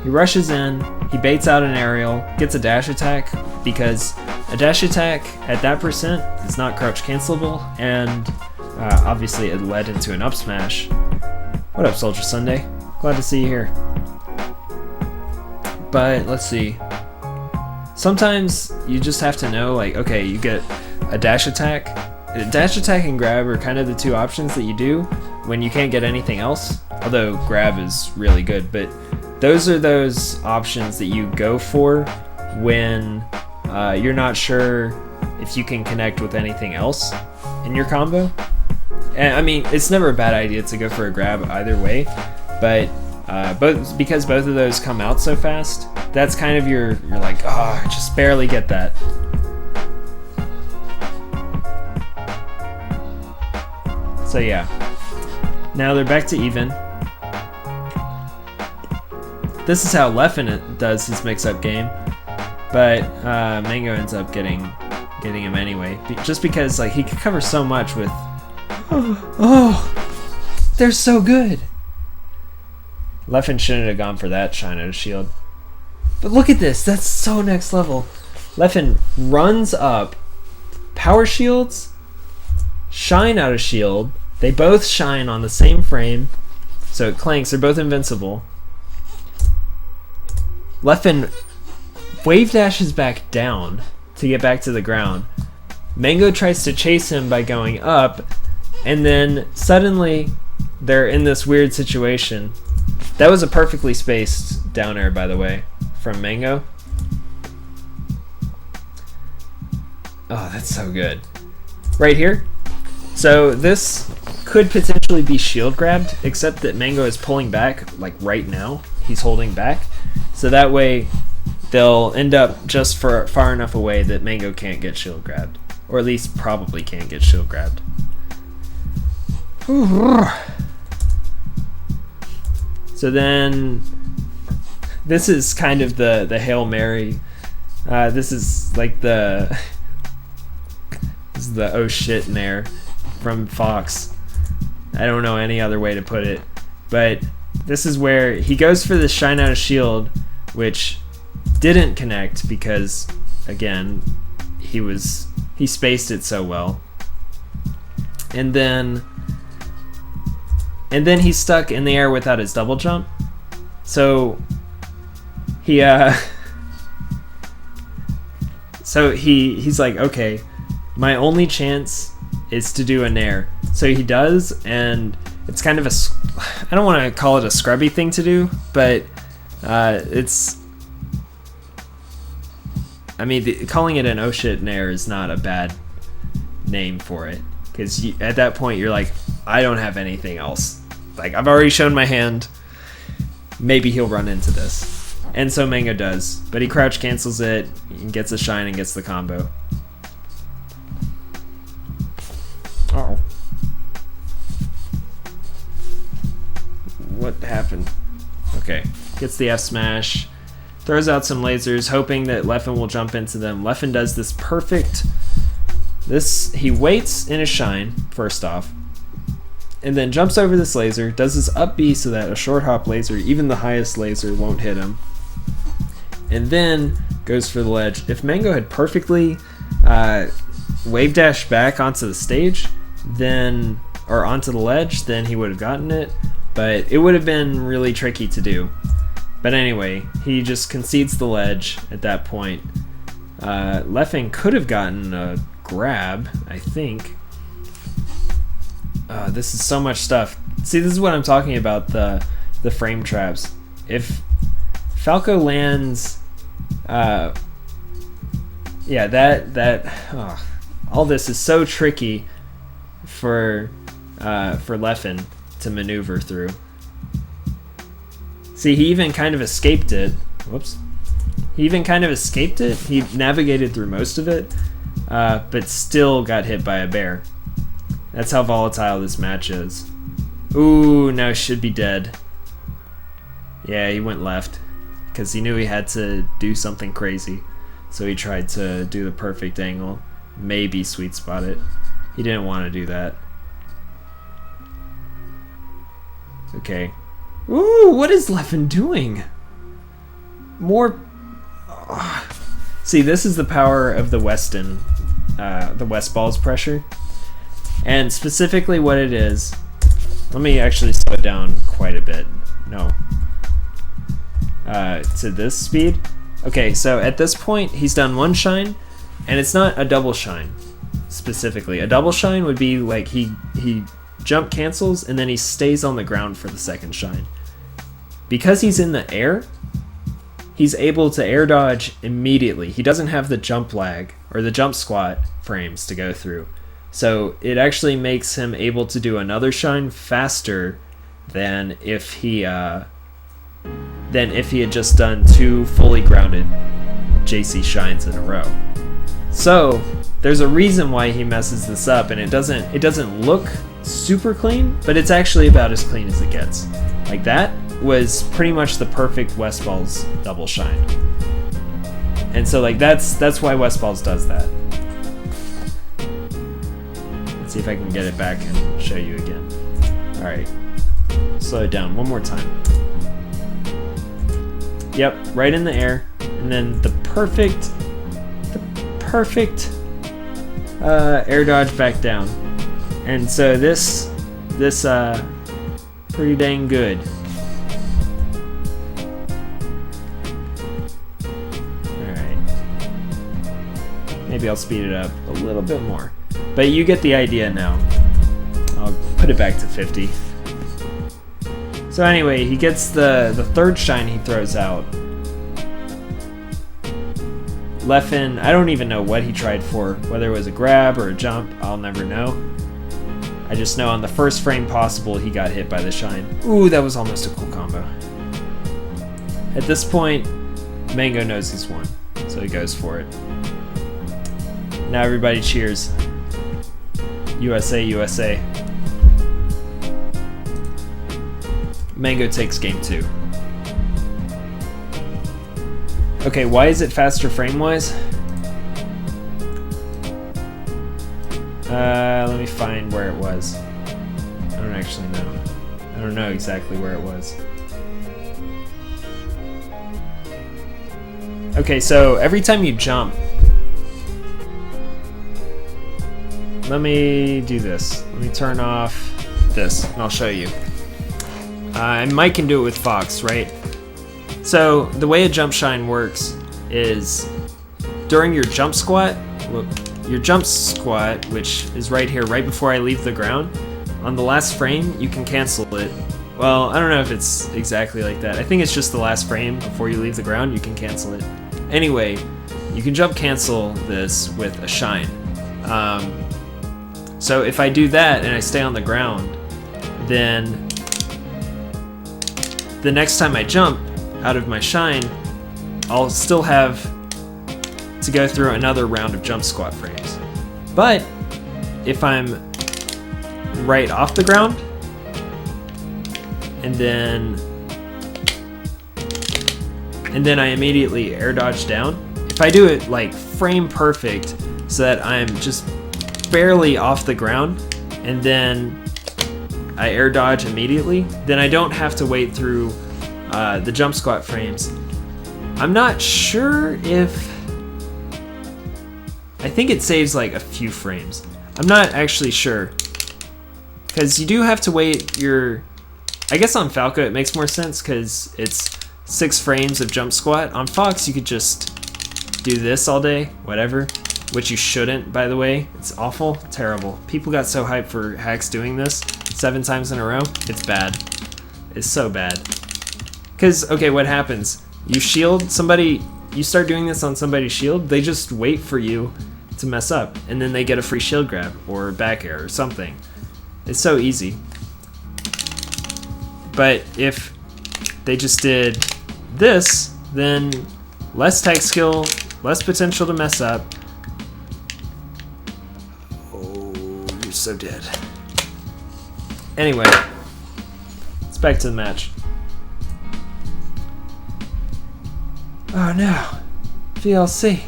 He rushes in, he baits out an aerial, gets a dash attack, because a dash attack at that percent is not crouch cancelable, and obviously it led into an up smash. What up, Soldier Sunday? Glad to see you here. But let's see. Sometimes you just have to know, like, okay, you get a dash attack. Dash attack and grab are kind of the two options that you do when you can't get anything else. Although grab is really good, but those are those options that you go for when you're not sure if you can connect with anything else in your combo. And I mean, it's never a bad idea to go for a grab either way, but because both of those come out so fast, that's kind of you're like, oh, I just barely get that. So yeah, Now they're back to even. This is how Leffen does his mix-up game, but Mango ends up getting him anyway, just because like he could cover so much with. Oh, they're so good. Leffen shouldn't have gone for that shine out of shield. But look at this, that's so next level. Leffen runs up, power shields, shine out of shield. They both shine on the same frame, so it clanks. They're both invincible. Leffen wave dashes back down to get back to the ground. Mango tries to chase him by going up, and then suddenly they're in this weird situation. That was a perfectly spaced down air, by the way, from Mango. Oh, that's so good. Right here. So this could potentially be shield grabbed, except that Mango is pulling back, like right now. He's holding back. So that way they'll end up just far enough away that Mango can't get shield grabbed. Or at least probably can't get shield grabbed. So then this is kind of the Hail Mary. This is like this is the oh shit nair from Fox. I don't know any other way to put it. But this is where he goes for the shine out of shield, which didn't connect because again he spaced it so well. And then he's stuck in the air without his double jump. So he's like, okay, my only chance is to do a nair. So he does, and it's kind of I don't want to call it a scrubby thing to do, but calling it an oh shit nair is not a bad name for it, because at that point you're like, I don't have anything else. Like, I've already shown my hand. Maybe he'll run into this. And so Mango does, but he crouch cancels it and gets a shine and gets the combo. Oh. What happened? Okay. Gets the F smash. Throws out some lasers, hoping that Leffen will jump into them. Leffen does this perfect... He waits in his shine, first off, and then jumps over this laser, does his up B so that a short hop laser, even the highest laser, won't hit him, and then goes for the ledge. If Mango had perfectly wave dashed back onto the stage, or onto the ledge, then he would have gotten it, but it would have been really tricky to do. But anyway, he just concedes the ledge at that point. Leffen could have gotten a grab, I think. This is so much stuff. See, this is what I'm talking about, the frame traps. If Falco lands all this is so tricky for Leffen to maneuver through. See, he even kind of escaped it. Whoops. He even kind of escaped it. He navigated through most of it, but still got hit by a bear. That's how volatile this match is. Ooh, now he should be dead. Yeah, he went left because he knew he had to do something crazy. So he tried to do the perfect angle, maybe sweet spot it. He didn't want to do that. Okay. Ooh, what is Leffen doing? More... See, this is the power of the Weston, the West Balls pressure. And specifically what it is... Let me actually slow it down quite a bit. No. To this speed. Okay, so at this point, he's done one shine, and it's not a double shine, specifically. A double shine would be like he jump cancels, and then he stays on the ground for the second shine. Because he's in the air, he's able to air dodge immediately. He doesn't have the jump lag, or the jump squat frames to go through. So it actually makes him able to do another shine faster than if he had just done two fully grounded JC shines in a row. So there's a reason why he messes this up, and it doesn't look super clean, but it's actually about as clean as it gets. Like that was pretty much the perfect West Balls double shine. And so like that's why West Balls does that. Let's see if I can get it back and show you again. All right, slow it down one more time. Yep, right in the air, and then the perfect air dodge back down. And so this pretty dang good. Alright. Maybe I'll speed it up a little bit more. But you get the idea now. I'll put it back to 50. So anyway, he gets the third shine he throws out. Leffen, I don't even know what he tried for, whether it was a grab or a jump, I'll never know. I just know on the first frame possible he got hit by the shine. Ooh, that was almost a cool combo. At this point, Mango knows he's won, so he goes for it. Now everybody cheers. USA, USA. Mango takes game 2. Okay, why is it faster frame-wise? Let me find where it was. I don't actually know. I don't know exactly where it was. Okay, so every time you jump, let me do this. Let me turn off this, and I'll show you. And Mike can do it with Fox, right? So the way a jump shine works is during your jump squat, which is right here, right before I leave the ground, on the last frame, you can cancel it. Well, I don't know if it's exactly like that. I think it's just the last frame before you leave the ground, you can cancel it. Anyway, you can jump cancel this with a shine. So if I do that and I stay on the ground, then the next time I jump out of my shine, I'll still have to go through another round of jump squat frames. But if I'm right off the ground and then I immediately air dodge down, if I do it like frame perfect so that I'm just barely off the ground and then I air dodge immediately, then I don't have to wait through the jump squat frames. I'm not sure if... I think it saves like a few frames. I'm not actually sure. Because you do have to wait your... I guess on Falco it makes more sense because it's 6 frames of jump squat. On Fox you could just do this all day, whatever. Which you shouldn't, by the way. It's awful, terrible. People got so hyped for hacks doing this 7 times in a row. It's bad. It's so bad. Because, okay, what happens? You shield somebody, you start doing this on somebody's shield, they just wait for you to mess up, and then they get a free shield grab, or back air, or something. It's so easy. But if they just did this, then less tag skill, less potential to mess up. Oh, you're so dead. Anyway, let's back to the match. Oh no, VLC.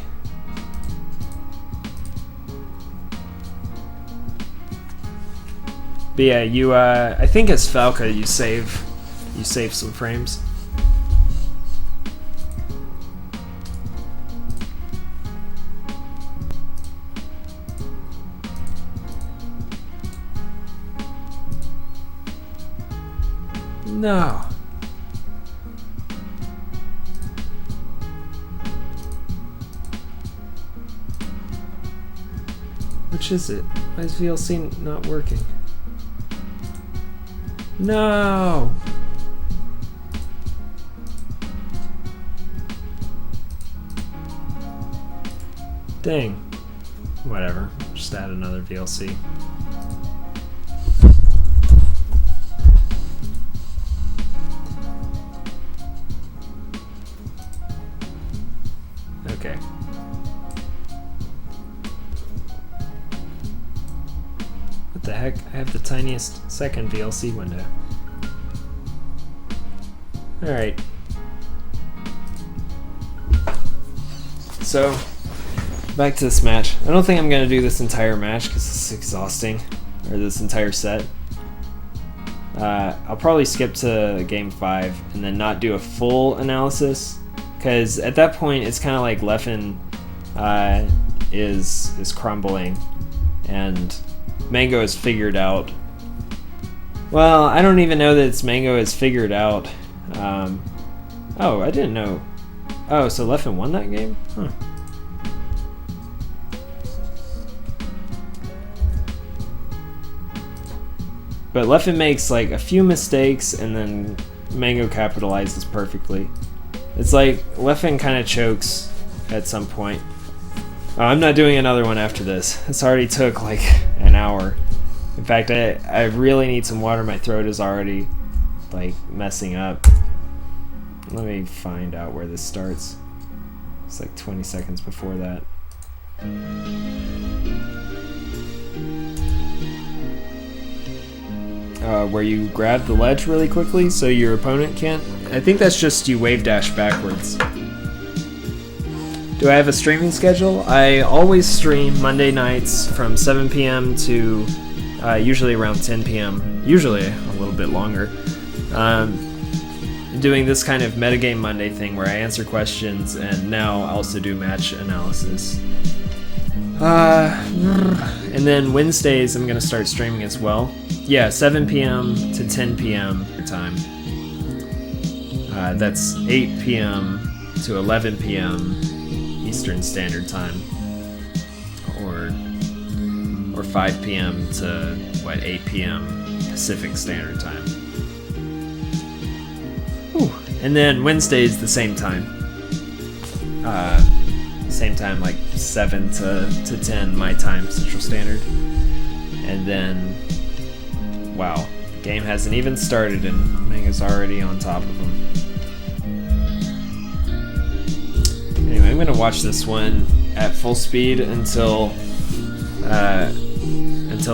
But yeah, you I think as Falco you save some frames. No. Which is it? Why is VLC not working? No! Dang. Whatever. Just add another VLC. Okay. What the heck? I have the tiniest second VLC window. Alright. So, back to this match. I don't think I'm going to do this entire match because it's exhausting. Or this entire set. I'll probably skip to game 5 and then not do a full analysis. Because at that point, it's kind of like Leffen is crumbling. And Mango is figured out. Well, I don't even know that it's Mango is figured out. Oh, I didn't know. Oh, so Leffen won that game? Huh. But Leffen makes like a few mistakes and then Mango capitalizes perfectly. It's like Leffen kind of chokes at some point. Oh, I'm not doing another one after this. This already took like an hour. In fact, I really need some water. My throat is already like messing up. Let me find out where this starts. It's like 20 seconds before that. Where you grab the ledge really quickly so your opponent can't. I think that's just you wave dash backwards. Do I have a streaming schedule? I always stream Monday nights from 7 p.m. to usually around 10 p.m. Usually a little bit longer. Doing this kind of Metagame Monday thing where I answer questions and now I also do match analysis. And then Wednesdays I'm going to start streaming as well. Yeah, 7 p.m. to 10 p.m. time. That's 8 p.m. to 11 p.m. Eastern Standard Time. Or 5 p.m. to, 8 p.m. Pacific Standard Time. Whew. And then Wednesdays the same time. Same time, like 7 to 10 my time, Central Standard. And then, wow, the game hasn't even started and Mango's already on top of him. Anyway, I'm gonna watch this one at full speed until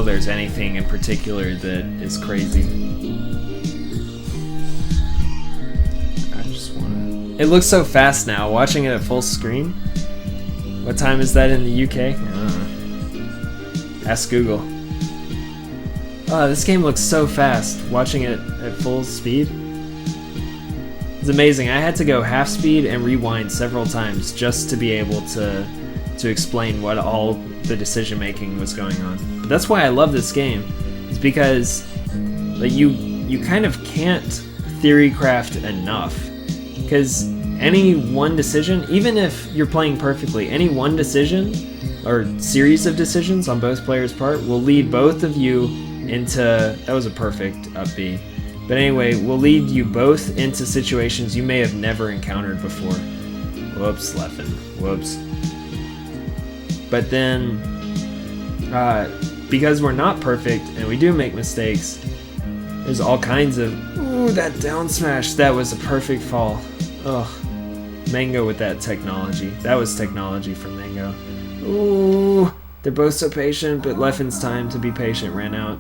there's anything in particular that is crazy. I just wanna. It looks so fast now. Watching it at full screen. What time is that in the UK? I don't know. Ask Google. Oh, this game looks so fast. Watching it at full speed. It's amazing. I had to go half speed and rewind several times just to be able to explain what all the decision making was going on. But that's why I love this game. It's because like you kind of can't theory craft enough. Because any one decision, even if you're playing perfectly, any one decision or series of decisions on both players' part will lead both of you into, that was a perfect up B, but anyway, will lead you both into situations you may have never encountered before. Whoops, Leffen, whoops. But then, because we're not perfect and we do make mistakes, there's all kinds of, ooh, that down smash, that was a perfect fall. Ugh. Mango with that technology. That was technology from Mango. Ooh, they're both so patient, but Leffen's time to be patient ran out.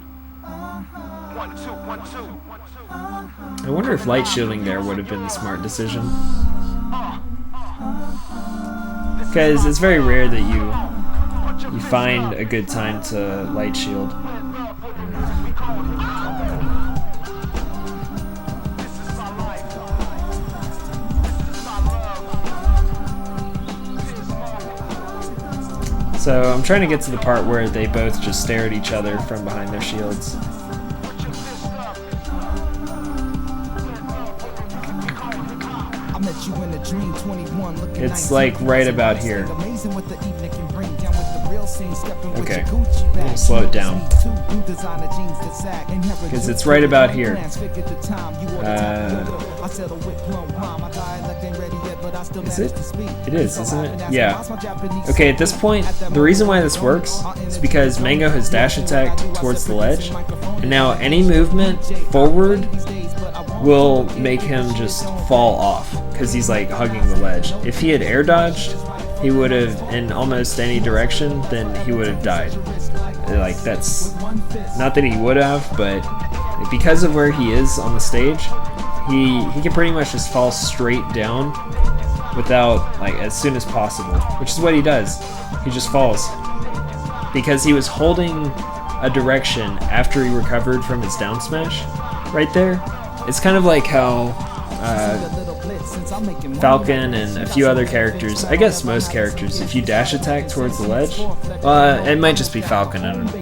I wonder if light shielding there would have been the smart decision. Because it's very rare that you find a good time to light shield. So I'm trying to get to the part where they both just stare at each other from behind their shields. It's like right about here. Okay, I'm gonna slow it down. Because it's right about here. Is it? It is, isn't it? Yeah. Okay, at this point, the reason why this works is because Mango has dash attacked towards the ledge, and now any movement forward will make him just fall off, because he's like hugging the ledge. If he had air dodged, he would have, in almost any direction, then he would have died. Like, that's not that he would have, but because of where he is on the stage, he can pretty much just fall straight down without, like, as soon as possible, which is what he does. He just falls because he was holding a direction after he recovered from his down smash right there. It's kind of like how Falcon and a few other characters, I guess most characters, if you dash attack towards the ledge, it might just be Falcon and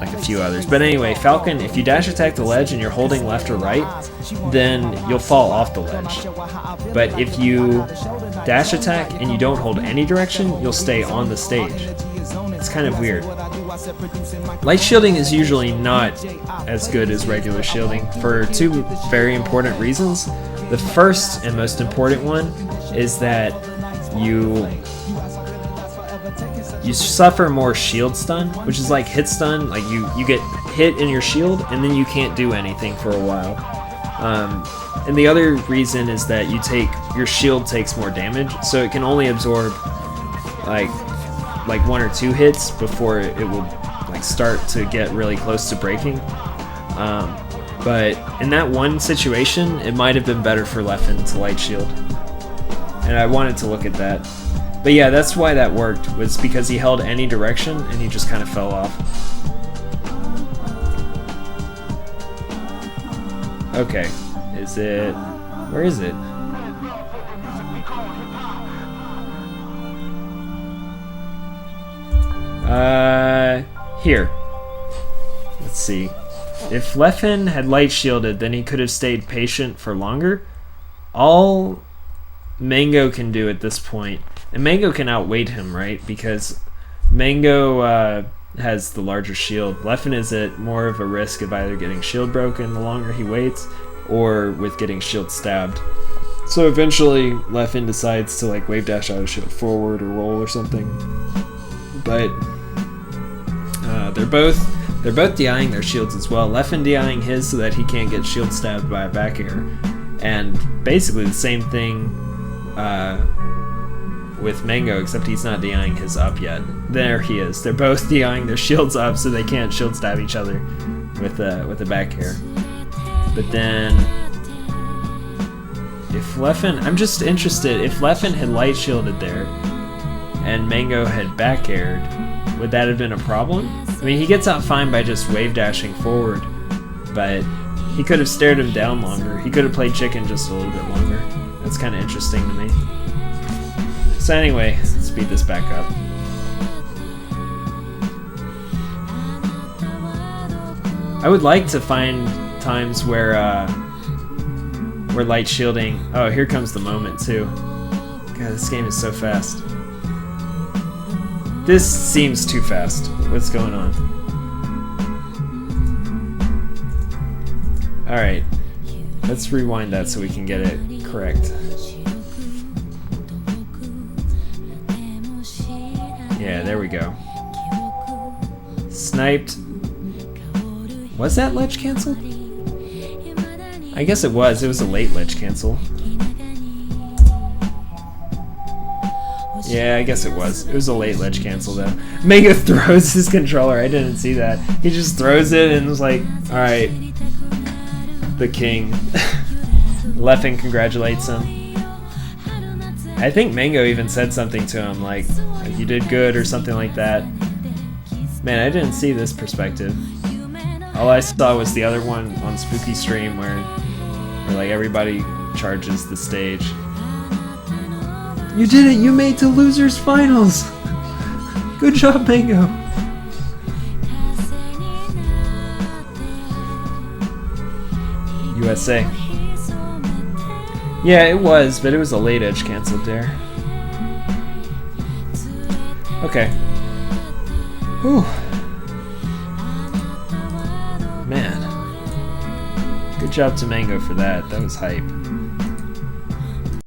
like a few others, but anyway, Falcon, if you dash attack the ledge and you're holding left or right, then you'll fall off the ledge. But if you dash attack and you don't hold any direction, you'll stay on the stage. It's kind of weird. Light shielding is usually not as good as regular shielding for two very important reasons. The first and most important one is that you suffer more shield stun, which is like hit stun. Like you get hit in your shield and then you can't do anything for a while. And the other reason is that your shield takes more damage, so it can only absorb like 1 or 2 hits before it will like start to get really close to breaking. But in that one situation, it might have been better for Leffen to light shield, and I wanted to look at that. But yeah, that's why that worked, was because he held any direction and he just kind of fell off. Okay, where is it? Here. Let's see. If Leffen had light shielded, then he could have stayed patient for longer. All Mango can do at this point, and Mango can outweight him, right? Because Mango has the larger shield. Leffen is at more of a risk of either getting shield broken the longer he waits, or with getting shield stabbed. So eventually, Leffen decides to like wave dash out of shield forward or roll or something. But they're both DIing their shields as well. Leffen DIing his so that he can't get shield stabbed by a back air, and basically the same thing with Mango, except he's not DIing his up yet. There he is. They're both DIing their shields up so they can't shield stab each other with a back air. But then, if Leffen, I'm just interested, if Leffen had light shielded there and Mango had back aired, would that have been a problem? I mean, he gets out fine by just wave dashing forward, but he could have stared him down longer. He could have played chicken just a little bit longer. That's kind of interesting to me. So anyway, let's speed this back up. I would like to find times where light shielding... Oh, here comes the moment too. God, this game is so fast. This seems too fast. What's going on? Alright. Let's rewind that so we can get it correct. Yeah, there we go. Sniped. Was that ledge canceled? I guess it was. It was a late ledge cancel. Yeah, I guess it was. It was a late ledge cancel though. Mango throws his controller. I didn't see that. He just throws it and was like, alright. The king. Leffen congratulates him. I think Mango even said something to him like you did good or something like that. Man, I didn't see this perspective. All I saw was the other one on Spooky Stream where like everybody charges the stage. You did it! You made to losers finals! Good job, Mango! USA. Yeah, it was, but it was a late edge canceled there. Okay. Whew. Man. Good job to Mango for that. That was hype.